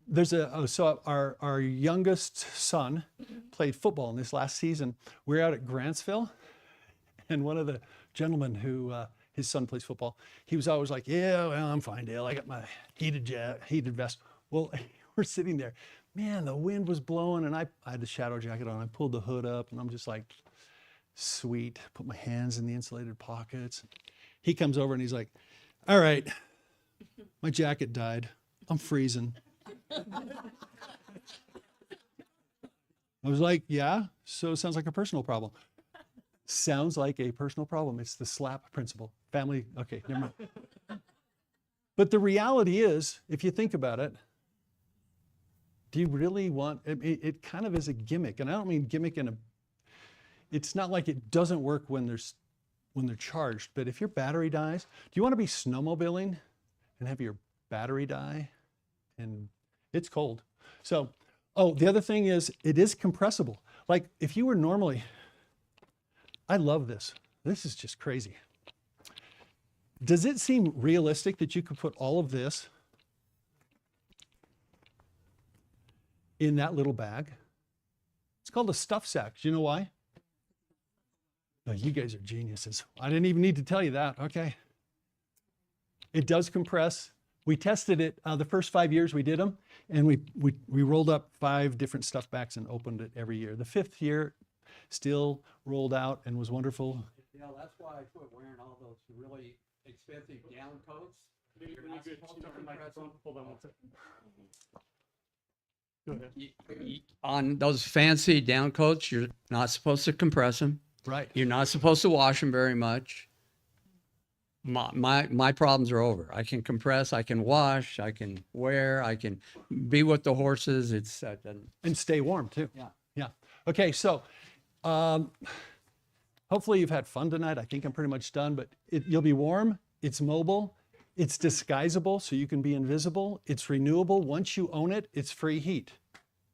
There's so our youngest son played football in this last season. We're out at Grantsville, and one of the gentlemen who his son plays football, he was always like, yeah, well, I'm fine, Dale. I got my heated vest. Well, we're sitting there. Man, the wind was blowing, and I had the shadow jacket on. I pulled the hood up, and I'm just like, sweet. Put my hands in the insulated pockets. He comes over, and he's like, all right, my jacket died. I'm freezing. I was like, yeah, so it sounds like a personal problem. Sounds like a personal problem. It's the SLAP principle. Family, okay, never mind. But the reality is, if you think about it, do you really want, it kind of is a gimmick. And I don't mean gimmick in a, it's not like it doesn't work when they're charged, but if your battery dies, do you want to be snowmobiling and have your battery die? And it's cold. So, oh, the other thing is it is compressible. Like if you were normally, I love this. This is just crazy. Does it seem realistic that you could put all of this in that little bag? It's called a stuff sack. Do you know why? Oh, you guys are geniuses. I didn't even need to tell you that. Okay. It does compress. We tested it the first 5 years we did them, and we rolled up 5 different stuff backs and opened it every year. The 5th year still rolled out and was wonderful. Yeah, that's why I quit wearing all those really expensive down coats. You're not supposed to compress them. Hold on one second. Go ahead. On those fancy down coats, you're not supposed to compress them. Right. You're not supposed to wash them very much. My problems are over. I can compress, I can wash, I can wear, I can be with the horses. It's And stay warm too. Yeah. Yeah. Okay, so hopefully you've had fun tonight. I think I'm pretty much done, but you'll be warm. It's mobile. It's disguisable, so you can be invisible. It's renewable. Once you own it, it's free heat.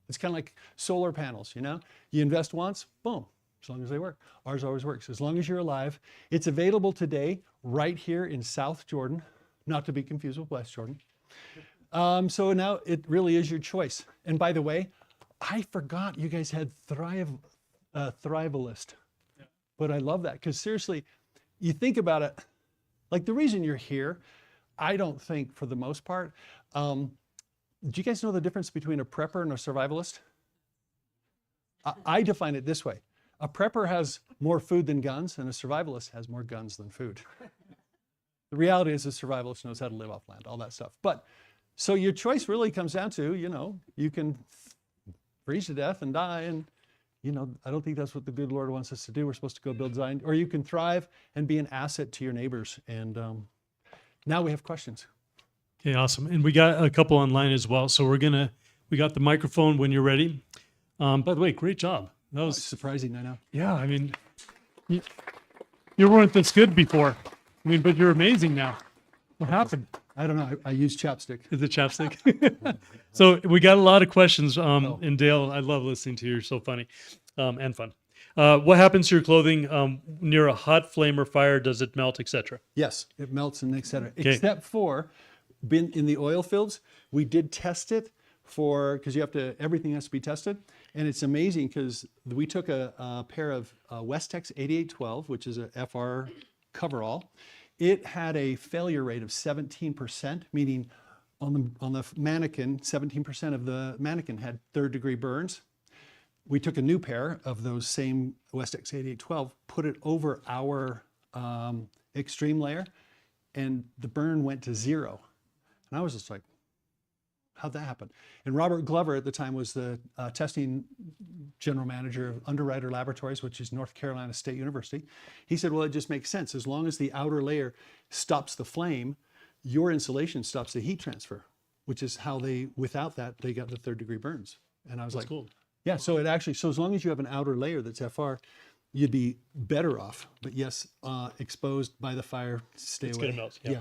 It's kind of like solar panels, you know? You invest once, boom, as long as they work. Ours always works, as long as you're alive. It's available today right here in South Jordan, not to be confused with West Jordan. So now it really is your choice. And by the way, I forgot you guys had Thrivalist. But I love that, because seriously, you think about it, like the reason you're here, I don't think for the most part, do you guys know the difference between a prepper and a survivalist? I define it this way. A prepper has more food than guns, and a survivalist has more guns than food. The reality is a survivalist knows how to live off land, all that stuff. But so your choice really comes down to, you know, you can freeze to death and die, and you know, I don't think that's what the good Lord wants us to do. We're supposed to go build Zion, or you can thrive and be an asset to your neighbors. And now we have questions. Okay, awesome. And we got a couple online as well. So we got the microphone when you're ready. By the way, great job. That was Surprising, I know. Yeah, I mean, you weren't this good before. I mean, but you're amazing now. What happened? I don't know. I use chapstick. Is it chapstick? So we got a lot of questions. And Dale, I love listening to you. You're so funny and fun. What happens to your clothing near a hot flame or fire? Does it melt, etc.? Yes, it melts and et cetera. Okay. Except for in the oil fields, we did test it because everything has to be tested. And it's amazing because we took a pair of Westex 8812, which is a FR coverall. It had a failure rate of 17%, meaning on the mannequin, 17% of the mannequin had 3rd-degree burns. We took a new pair of those same Westex 8812, put it over our extreme layer, and the burn went to 0. And I was just like, how'd that happen? And Robert Glover at the time was the testing general manager of Underwriter Laboratories, which is North Carolina State University. He said, well, it just makes sense. As long as the outer layer stops the flame, your insulation stops the heat transfer, which is how without that, they got the 3rd-degree burns. And I was like, Cool. yeah, so as long as you have an outer layer that's FR, you'd be better off. But yes, exposed by the fire, stay It's away. gonna melt. Yeah.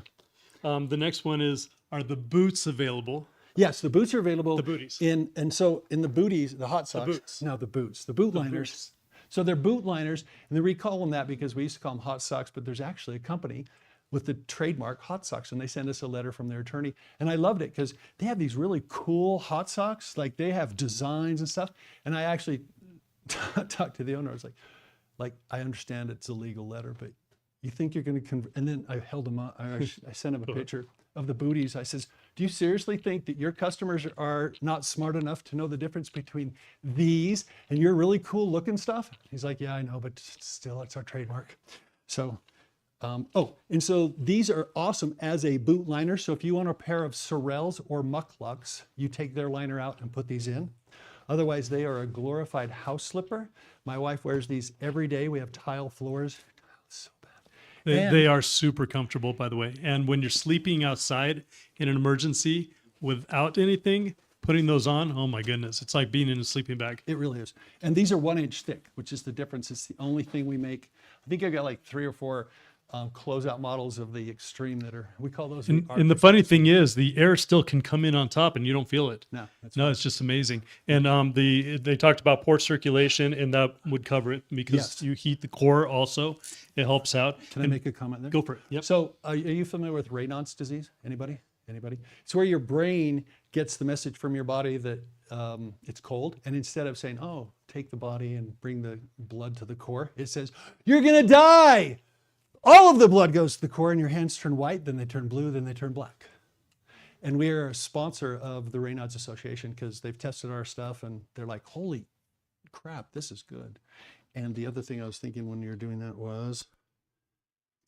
The next one is, are the boots available? Yes, the boots are available. The booties. And so in the booties, the hot socks. boots. No, the boots. The boot liners. boots. So they're boot liners, and we call them that because we used to call them hot socks, but there's actually a company with the trademark hot socks, and they send us a letter from their attorney. And I loved it because they have these really cool hot socks, like they have designs and stuff. And I actually talked to the owner. I was like, I understand it's a legal letter, but you think you're going to convert? And then I held him up. I sent him a picture of the booties. I says, do you seriously think that your customers are not smart enough to know the difference between these and your really cool looking stuff? He's like, yeah, I know, but still, it's our trademark. So, and so these are awesome as a boot liner. So if you want a pair of Sorels or Mucklucks, you take their liner out and put these in. Otherwise, they are a glorified house slipper. My wife wears these every day. We have tile floors. So bad. They are super comfortable, by the way. And when you're sleeping outside in an emergency without anything, putting those on, oh my goodness, it's like being in a sleeping bag. It really is. And these are 1 inch thick, which is the difference. It's the only thing we make. I think I got like 3 or 4 closeout models of the Extreme that are, we call those. And the funny thing is, the air still can come in on top, and you don't feel it. No, that's No, it's just amazing. And they talked about port circulation, and that would cover it because Yes. you heat the core also. It helps out. Can I make a comment there? Go for it. Yep. So, are you familiar with Raynaud's disease? Anybody? Anybody? It's where your brain gets the message from your body that it's cold, and instead of saying, "Oh, take the body and bring the blood to the core," it says, "You're gonna die." All of the blood goes to the core, and your hands turn white, then they turn blue, then they turn black. And we are a sponsor of the Raynaud's Association because they've tested our stuff, and they're like, "Holy crap, this is good." And the other thing I was thinking when you were doing that was,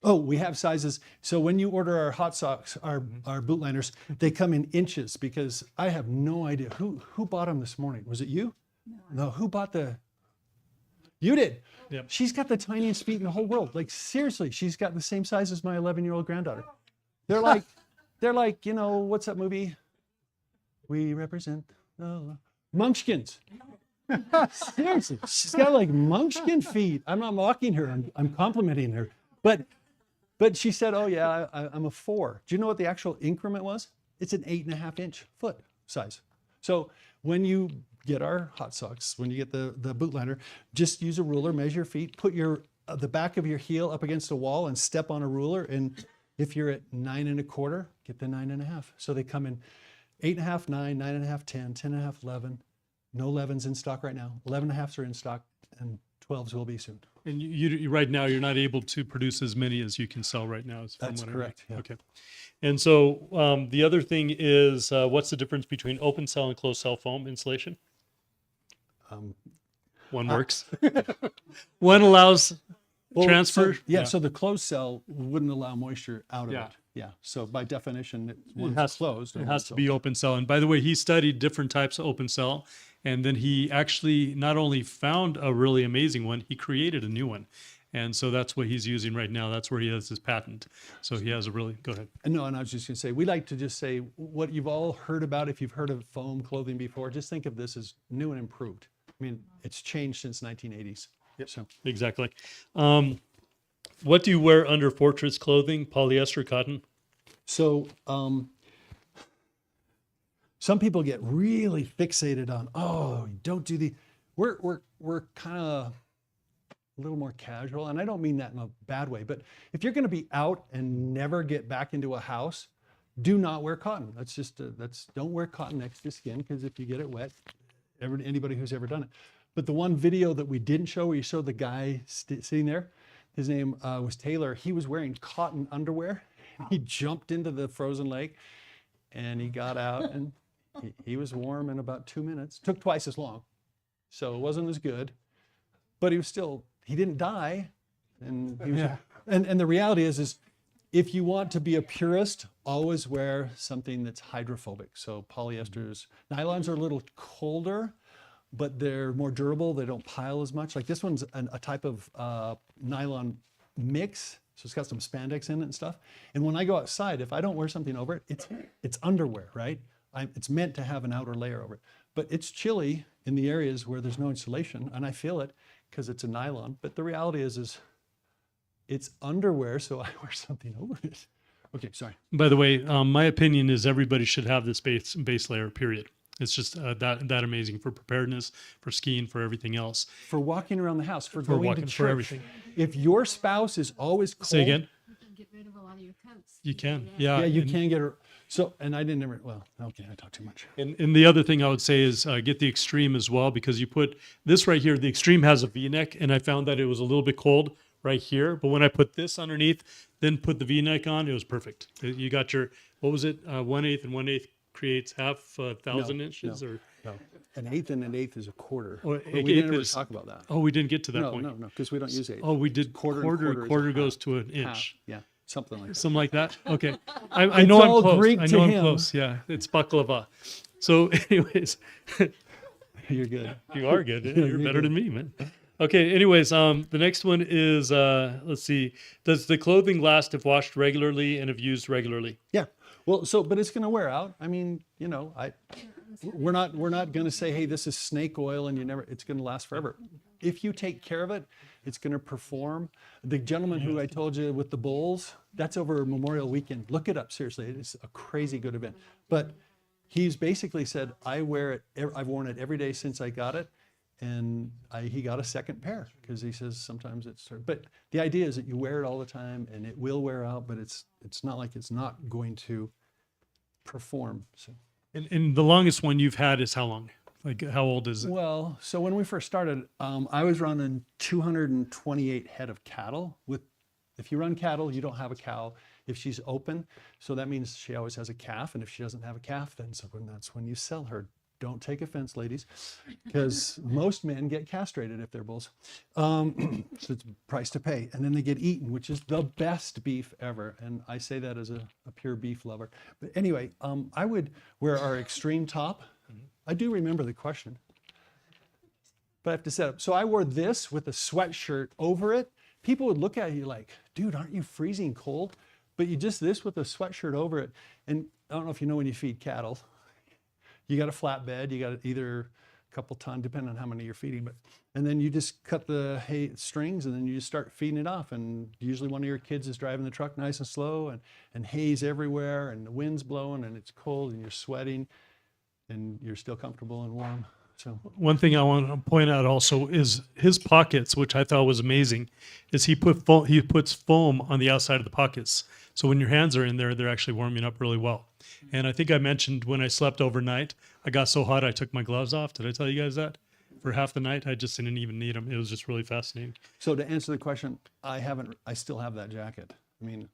oh, we have sizes. So when you order our hot socks, our bootliners, they come in inches because I have no idea who bought them this morning. Was it you? No. Who bought the? You did. Yep. She's got the tiniest feet in the whole world. Like seriously, she's got the same size as my 11-year-old granddaughter. They're like, you know, what's that movie? We represent Munchkins. Seriously, she's got like Munchkin feet. I'm not mocking her. I'm complimenting her. But she said, "Oh yeah, I'm a 4." Do you know what the actual increment was? It's an 8.5-inch foot size. So when you get our hot socks, when you get the bootliner, just use a ruler, measure your feet, put the back of your heel up against a wall and step on a ruler. And if you're at 9 1/4, get the 9.5. So they come in 8.5, 9, 9.5, 10, 10.5, 11. No 11s in stock right now. 11.5s are in stock, and 12s will be soon. And you right now, you're not able to produce as many as you can sell right now. That's correct. Yeah. Okay. And so the other thing is, what's the difference between open cell and closed cell foam insulation? One works. One allows transfer. So the closed cell wouldn't allow moisture out of Yeah. it. Yeah. So by definition, It once has, it's closed, it has to be open cell. And by the way, he studied different types of open cell. And then he actually not only found a really amazing one, he created a new one. And so that's what he's using right now. That's where he has his patent. So he has a really, go ahead. No, and I was just going to say, we like to just say what you've all heard about. If you've heard of foam clothing before, just think of this as new and improved. I mean, it's changed since 1980s. Yep. So Exactly. What do you wear under Fortress clothing? Polyester, cotton? So some people get really fixated on, oh, don't do the. We're kind of a little more casual, and I don't mean that in a bad way. But if you're going to be out and never get back into a house, do not wear cotton. Don't wear cotton next to skin, because if you get it wet, anybody who's ever done it. But the one video that we didn't show, where you showed the guy sitting there, his name was Taylor. He was wearing cotton underwear. He jumped into the frozen lake, and he got out, and he was warm in about 2 minutes. Took twice as long, so it wasn't as good. But he didn't die, and he was, and the reality is if you want to be a purist, always wear something that's hydrophobic. So polyesters, nylons are a little colder, but they're more durable. They don't pile as much. Like this one's a type of nylon mix. So it's got some spandex in it and stuff. And when I go outside, if I don't wear something over it, it's underwear, right? It's meant to have an outer layer over it. But it's chilly in the areas where there's no insulation, and I feel it because it's a nylon. But the reality is it's underwear, so I wear something over it. Okay, sorry. By the way, my opinion is everybody should have this base layer, period. It's just that amazing for preparedness, for skiing, for everything else. For walking around the house, for going walking, to church. for everything. If your spouse is always cold. Say again? You can get rid of a lot of your coats. You can. Yeah. Yeah, you and, can get her. So, and I didn't ever, well, okay, I talked too much. And the other thing I would say is get the Extreme as well, because you put this right here, the Extreme has a V-neck, and I found that it was a little bit cold right here. But when I put this underneath, then put the V-neck on, it was perfect. You got your, what was it? 1/8 and 1/8 creates half a thousand inches, or no, an eighth and an eighth is a quarter. Or But we didn't ever talk about that. Oh, we didn't get to that No, point. no, because we don't use eighth. Oh, we did Quarter quarter. and quarter is a Quarter goes half. to an inch. Half, yeah, something like that. Something like that. Okay, I It's know I'm all close. Greek I to know I'm him. close. Yeah, it's baklava. So, anyways, You're good. you are good. You're better than me, man. Okay. Anyways, the next one is let's see. Does the clothing last if washed regularly and if used regularly? Yeah. Well, but it's going to wear out. I mean, you know, we're not going to say, hey, this is snake oil, and it's going to last forever. if you take care of it, it's going to perform. The gentleman who I told you with the bowls, that's over Memorial Weekend. Look it up, seriously. It's a crazy good event. But he's basically said, I wear it, I've worn it every day since I got it. And he got a second pair because he says sometimes it's, but the idea is that you wear it all the time and it will wear out, but it's not like it's not going to perform. So. And the longest one you've had is how long? Like, how old is it? Well, so when we first started, I was running 228 head of cattle. If you run cattle, you don't have a cow if she's open. So that means she always has a calf. And if she doesn't have a calf, then that's when you sell her. Don't take offense, ladies, because most men get castrated if they're bulls. So it's a price to pay. And then they get eaten, which is the best beef ever. And I say that as a pure beef lover. But anyway, I would wear our extreme top. I do remember the question, but I have to set up. So I wore this with a sweatshirt over it. People would look at you like, dude, aren't you freezing cold? But you just this with a sweatshirt over it. And I don't know if you know when you feed cattle, you got a flatbed, you got either a couple ton, depending on how many you're feeding, and then you just cut the hay strings and then you just start feeding it off. And usually one of your kids is driving the truck nice and slow and hay's everywhere and the wind's blowing and it's cold and you're sweating and you're still comfortable and warm. So One thing I want to point out also is his pockets, which I thought was amazing, is he puts foam on the outside of the pockets. So when your hands are in there, they're actually warming up really well. And I think I mentioned when I slept overnight, I got so hot I took my gloves off. Did I tell you guys that? For half the night, I just didn't even need them. It was just really fascinating. So to answer the question, I still have that jacket. I mean,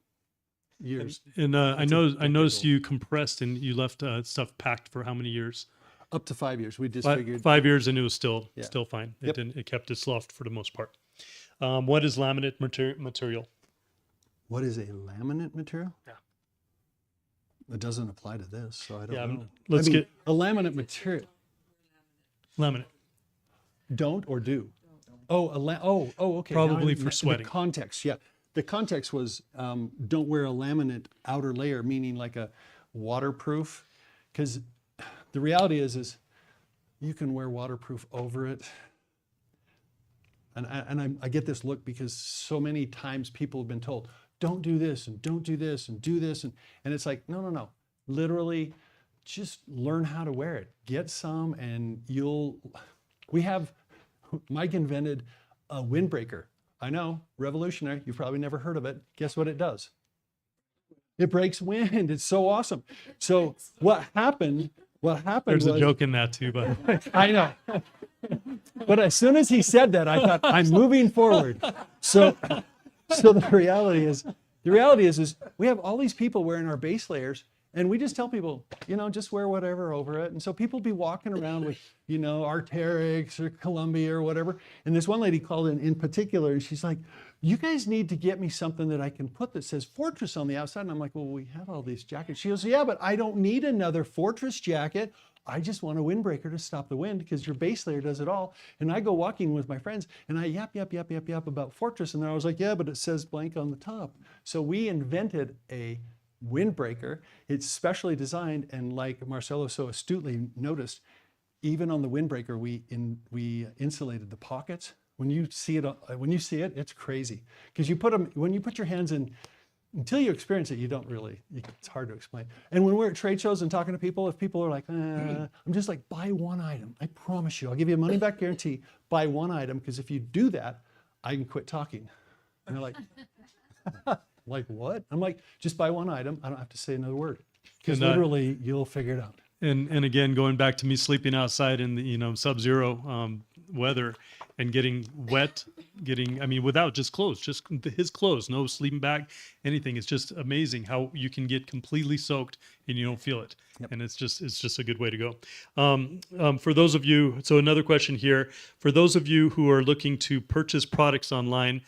years. And I noticed you compressed and you left stuff packed for how many years? Up to 5 years. We disfigured. 5 years, and it was still fine. Yep. It kept its loft for the most part. What is laminate material? What is a laminate material? Yeah. It doesn't apply to this, so I don't know. Let's get a laminate material. laminate. Don't or do? Oh, okay. Probably Now for sweating. The context, yeah. The context was don't wear a laminate outer layer, meaning like a waterproof, because the reality is you can wear waterproof over it. And I get this look because so many times people have been told, don't do this and don't do this and do this. And it's like, no. Literally, just learn how to wear it. Get some and Mike invented a windbreaker. I know, revolutionary. You've probably never heard of it. Guess what it does? It breaks wind. It's so awesome. So what happened There's a joke in that too, but I know. But as soon as he said that, I thought, I'm moving forward. So the reality is we have all these people wearing our base layers, and we just tell people, just wear whatever over it. And so people be walking around with, Arc'teryx or Columbia or whatever. And this one lady called in particular, and she's like, you guys need to get me something that I can put that says Fortress on the outside. And I'm like, well, we have all these jackets. She goes, yeah, but I don't need another Fortress jacket. I just want a windbreaker to stop the wind because your base layer does it all. And I go walking with my friends and I yap about Fortress. And then I was like, yeah, but it says blank on the top. So we invented a windbreaker. It's specially designed. And like Marcelo so astutely noticed, even on the windbreaker, we insulated the pockets. When you see it, it's crazy. Because when you put your hands in, until you experience it, it's hard to explain. And when we're at trade shows and talking to people, if people are like, I'm just like, buy one item. I promise you, I'll give you a money back guarantee, buy one item, because if you do that, I can quit talking. And they're like, like what? I'm like, just buy one item. I don't have to say another word. Because literally, you'll figure it out. And again, going back to me sleeping outside in the sub-zero weather and getting wet, without just clothes, just his clothes, no sleeping bag, anything. It's just amazing how you can get completely soaked and you don't feel it. Yep. And it's just a good way to go. For those of you, so another question here, for those of you who are looking to purchase products online,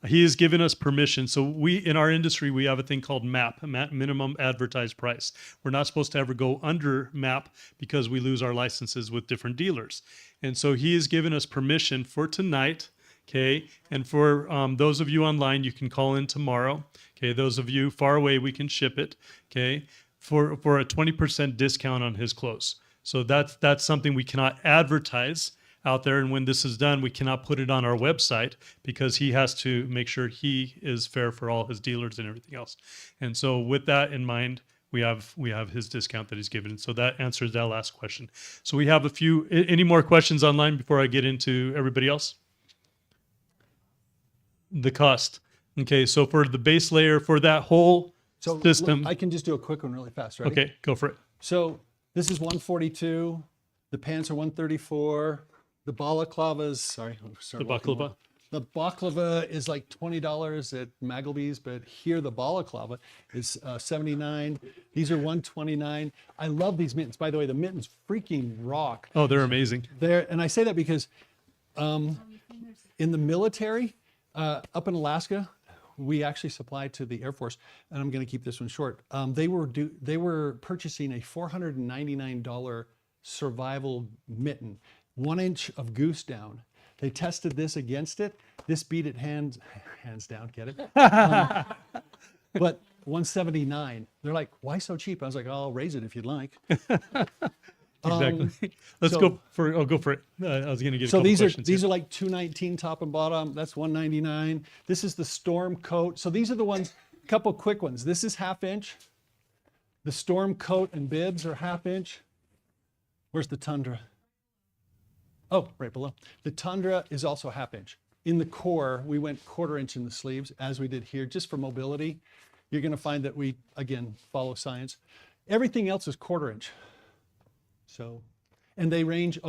he has given us permission. So in our industry, we have a thing called MAP, minimum advertised price. We're not supposed to ever go under MAP because we lose our licenses with different dealers. And so he has given us permission for tonight, okay? And for those of you online, you can call in tomorrow, okay? Those of you far away, we can ship it, okay? For a 20% discount on his clothes. So that's something we cannot advertise out there. And when this is done, we cannot put it on our website because he has to make sure he is fair for all his dealers and everything else. And so with that in mind, we have his discount that he's given. So that answers that last question. So we have any more questions online before I get into everybody else? The cost. Okay, so for the base layer for that whole So system. I can just do a quick one really fast, right? Okay, go for it. So this is 142. The pants are 134. The balaclavas, sorry. The baklava. The baklava is like $20 at Maggleby's, but here the balaclava is 79. These are 129. I love these mittens. By the way, the mittens freaking rock. Oh, they're amazing. And I say that because in the military, up in Alaska, we actually supplied to the Air Force, and I'm going to keep this one short. They were purchasing a $499 survival mitten, 1 inch of goose down. They tested this against it. This beat it hands down. Get it? But 179. They're like, why so cheap? I was like, I'll raise it if you'd like. Exactly. Let's so- go for. I'll go for it. I was going to get. So a couple these questions are here. like 219 top and bottom. That's 199. This is the storm coat. So these are the ones. Couple quick ones. This is 1/2 inch. The storm coat and bibs are 1/2 inch. Where's the tundra? Oh, right below. The tundra is also 1/2 inch. In the core, we went 1/4 inch in the sleeves, as we did here, just for mobility. You're going to find that we, again, follow science. Everything else is 1/4 inch. So, and they range,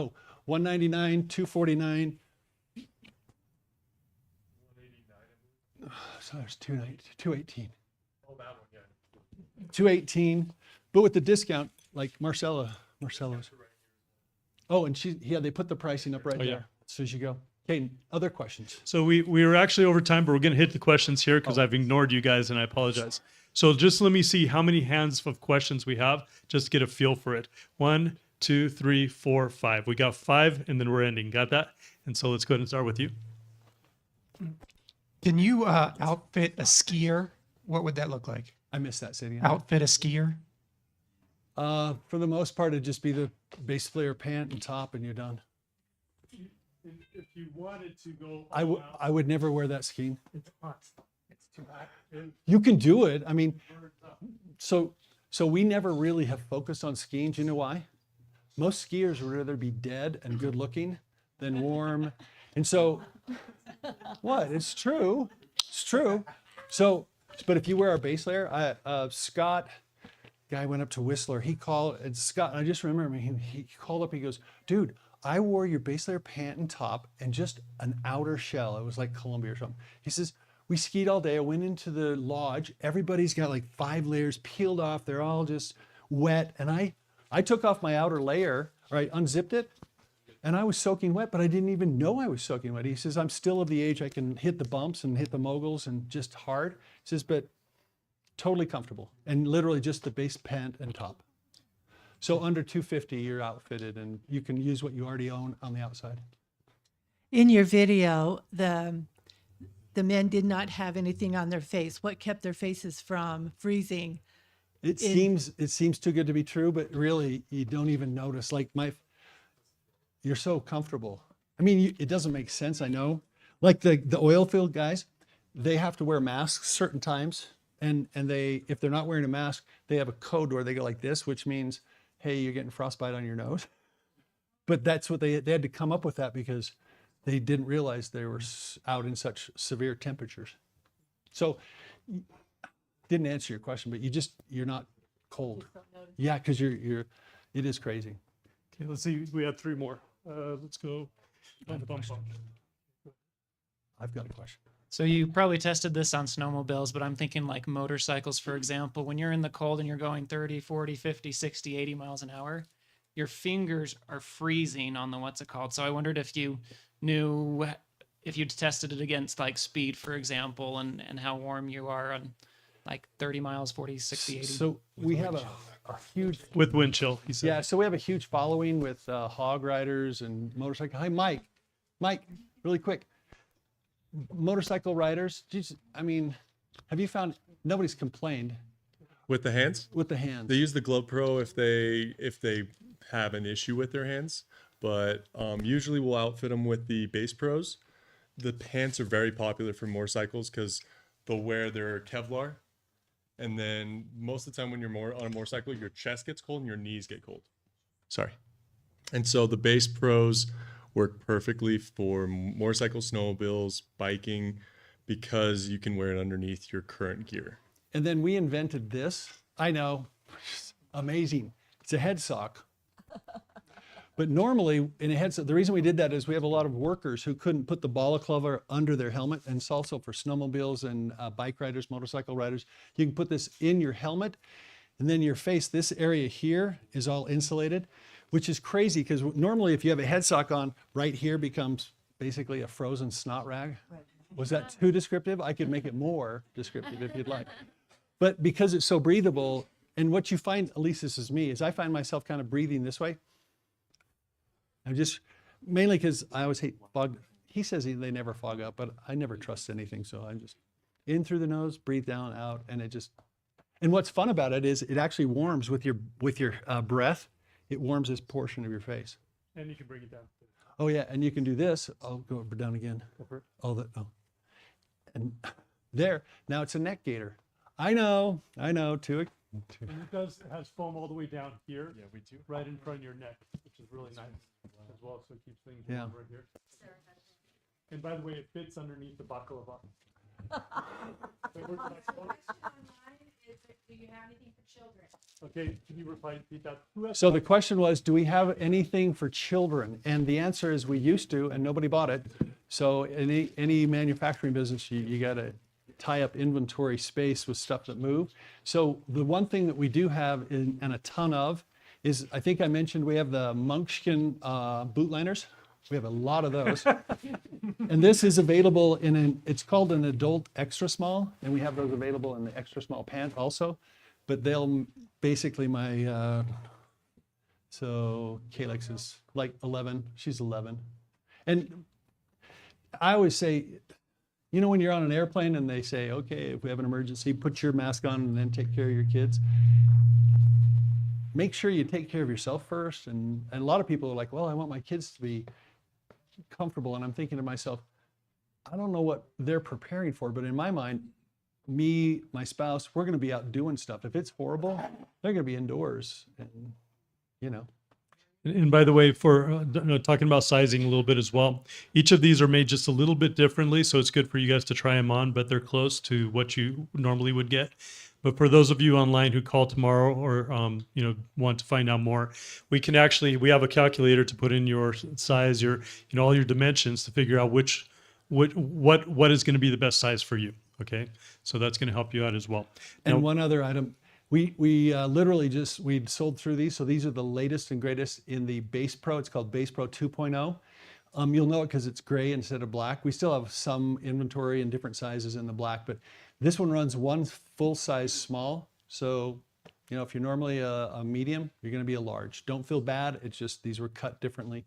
199, 249. So there's 218. Oh, that one, yeah. 218, but with the discount, like Marcella's. Oh, and they put the pricing up right Oh, yeah. there. So as you go. Okay, other questions? So we were actually over time, but we're going to hit the questions here Oh. because I've ignored you guys and I apologize. So just let me see how many hands of questions we have, just to get a feel for it. 1, 2, 3, 4, 5. We got 5 and then we're ending. Got that? And so let's go ahead and start with you. Can you outfit a skier? What would that look like? I missed that, Sadie. Outfit a skier? For the most part, it'd just be the base layer pant and top, and you're done. If you wanted to go, I would never wear that skiing. It's hot. It's too hot. You can do it. I mean, so we never really have focused on skiing. Do you know why? Most skiers would rather be dead and good looking than warm. And so, what? It's true. It's true. So, but if you wear a base layer, Scott, guy went up to Whistler. He called, and Scott, I just remember he called up. He goes, dude, I wore your base layer pant and top and just an outer shell. It was like Columbia or something. He says, we skied all day. I went into the lodge. Everybody's got like 5 layers peeled off. They're all just wet. And I took off my outer layer, or I unzipped it, and I was soaking wet, but I didn't even know I was soaking wet. He says, I'm still of the age I can hit the bumps and hit the moguls and just hard. He says, but totally comfortable. And literally just the base pant and top. So under 250, you're outfitted, and you can use what you already own on the outside. In your video, the men did not have anything on their face. What kept their faces from freezing? It seems too good to be true, but really you don't even notice. Like you're so comfortable. I mean, it doesn't make sense, I know. Like the oil field guys, they have to wear masks certain times, and if they're not wearing a mask, they have a code where they go like this, which means, hey, you're getting frostbite on your nose. But that's what they had to come up with that because they didn't realize they were out in such severe temperatures. So, didn't answer your question, but you're not cold. Yeah, because it is crazy. Okay, let's see. We have 3 more. Let's go. I've got a question. So you probably tested this on snowmobiles, but I'm thinking like motorcycles, for example. When you're in the cold and you're going 30, 40, 50, 60, 80 miles an hour, your fingers are freezing on the what's it called. So I wondered if you knew if you'd tested it against like speed, for example, and how warm you are on like 30 miles, 40, 60, 80. So we have a huge... With wind chill, he said. Yeah, so we have a huge following with hog riders and motorcycle. Hi, Mike. Mike, really quick. Motorcycle riders, I mean, have you found nobody's complained With the hands? with the hands? They use the Glove Pro if they have an issue with their hands. but usually we'll outfit them with the Base Pros. The pants are very popular for motorcycles because they'll wear their Kevlar. And then most of the time when you're more on a motorcycle, your chest gets cold and your knees get cold. Sorry. And so the Base Pros work perfectly for motorcycles, snowmobiles, biking, because you can wear it underneath your current gear. And then we invented this. I know, amazing. It's a head sock. But normally in a head sock, the reason we did that is we have a lot of workers who couldn't put the balaclava under their helmet. And it's also for snowmobiles and bike riders, motorcycle riders. You can put this in your helmet, and then your face, this area here is all insulated, which is crazy because normally if you have a head sock on, right here becomes basically a frozen snot rag. Was that too descriptive? I could make it more descriptive if you'd like. But because it's so breathable, and what you find, at least this is me, is I find myself kind of breathing this way. I'm just, mainly because I always hate fog. He says they never fog up, but I never trust anything. So I'm just in through the nose, breathe down, out, and it just, and what's fun about it is it actually warms with your breath. It warms this portion of your face. And you can bring it down. Oh yeah, and you can do this. I'll go down again. Oh. And there, now it's a neck gaiter. I know, too. And it has foam all the way down here. Yeah, we do. Right in front of your neck, which is really nice as well. So it keeps things warm right here. And by the way, it fits underneath the baklava. Do you have anything for children? Okay, can you repeat that? So the question was, do we have anything for children? And the answer is we used to, and nobody bought it. So any manufacturing business, you got to tie up inventory space with stuff that move. So the one thing that we do have and a ton of is, I think I mentioned we have the monkskin bootliners. We have a lot of those. And this is available it's called an adult extra small, and we have those available in the extra small pant also. But they'll basically so Kalex is like 11, she's 11. And I always say, you know, when you're on an airplane and they say, okay, if we have an emergency, put your mask on and then take care of your kids. Make sure you take care of yourself first. And a lot of people are like, well, I want my kids to be comfortable. And I'm thinking to myself, I don't know what they're preparing for, but in my mind, me, my spouse, we're going to be out doing stuff. If it's horrible, they're going to be indoors, and you know. And by the way, for talking about sizing a little bit as well, each of these are made just a little bit differently, so it's good for you guys to try them on, but they're close to what you normally would get. But for those of you online who call tomorrow or want to find out more, we have a calculator to put in your size, your all your dimensions to figure out what is going to be the best size for you. Okay, so that's going to help you out as well. And one other item, we literally we'd sold through these, so these are the latest and greatest in the Base Pro. It's called Base Pro 2.0. You'll know it because it's gray instead of black. We still have some inventory in different sizes in the black, but this one runs one full size small. So, if you're normally a medium, you're going to be a large. Don't feel bad. It's just these were cut differently.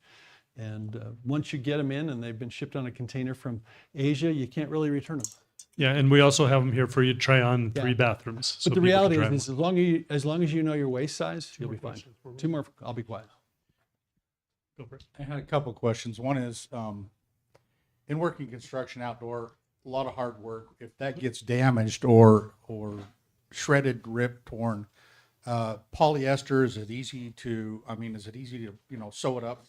And once you get them in and they've been shipped on a container from Asia, you can't really return them. Yeah, and we also have them here for you to try on 3 bathrooms. But the reality is as long as you know your waist size, you'll be fine. 2 more, I'll be quiet. Go for it. I had a couple questions. One is, in working construction outdoor, a lot of hard work. If that gets damaged or shredded, ripped, torn, polyester, is it easy to sew it up,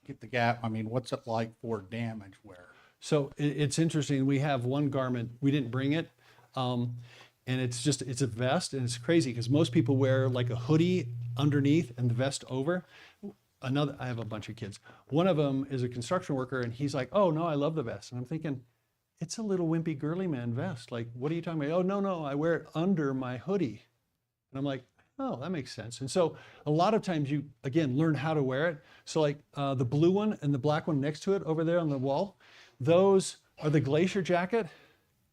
get the gap? I mean, what's it like for damage wear? So it's interesting. We have one garment, we didn't bring it. And it's a vest, and it's crazy because most people wear like a hoodie underneath and the vest over. I have a bunch of kids. One of them is a construction worker, and he's like, oh no, I love the vest. And I'm thinking, it's a little wimpy girly man vest. Like, what are you talking about? Oh, no, I wear it under my hoodie. And I'm like, oh, that makes sense. And so a lot of times you, again, learn how to wear it. So like the blue one and the black one next to it over there on the wall, those are the Glacier jacket.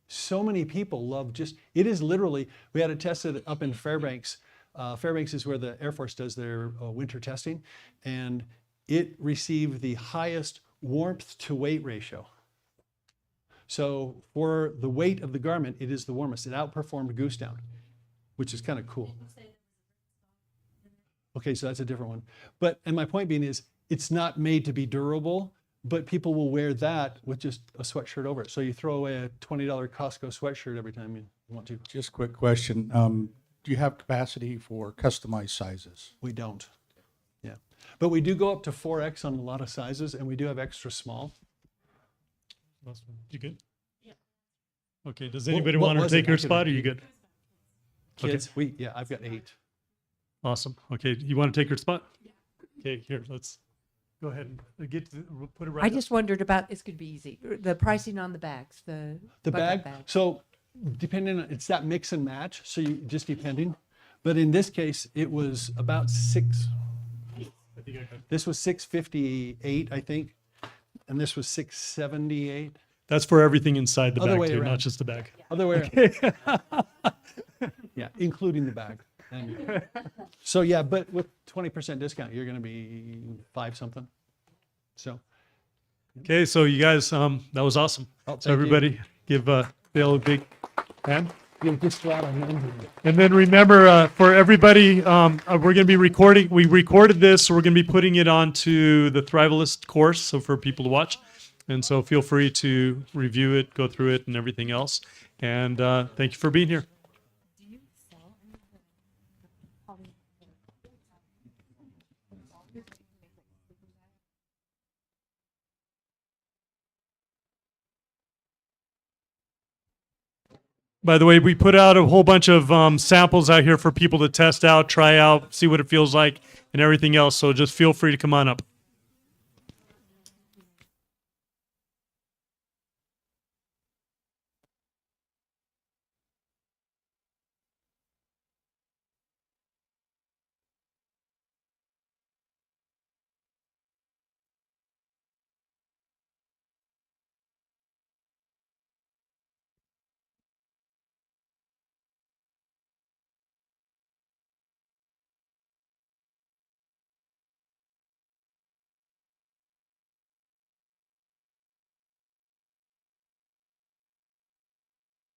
So many people love it is literally, we had it tested up in Fairbanks. Fairbanks is where the Air Force does their winter testing. And it received the highest warmth to weight ratio. So for the weight of the garment, it is the warmest. It outperformed Goose Down, which is kind of cool. Okay, so that's a different one. And my point being is, it's not made to be durable, but people will wear that with just a sweatshirt over it. So you throw away a $20 Costco sweatshirt every time you want to. Just quick question. Do you have capacity for customized sizes? We don't. Yeah. But we do go up to 4X on a lot of sizes, and we do have extra small. You good? Yeah. Okay. Does anybody want to was take it? your I couldn't spot? Or you read. good? Kids, I've got 8. Awesome. Okay. You want to take your spot? Okay. Here, let's go ahead and we'll put it right I up. just wondered about, this could be easy, the pricing on the bags, the The bucket bag, so depending on, it's that mix and match, so you just depending. But in this case, it was about this was 658, I think, and this was 678. That's for everything inside the Other bag way too, around. not just the bag. Other way around. Yeah, including the bag. And so yeah, but with 20% discount, you're going to be 5 something. So Okay, so you guys, that was awesome. Oh, thank So you. everybody, give Dale a big hand. you'll just flat on them. And then remember, for everybody, we're going to be recording. We recorded this, so we're going to be putting it onto the Thrivalist course, so for people to watch. And so feel free to review it, go through it, and everything else. And thank you for being here. By the way, we put out a whole bunch of samples out here for people to test out, try out, see what it feels like, and everything else. So just feel free to come on up.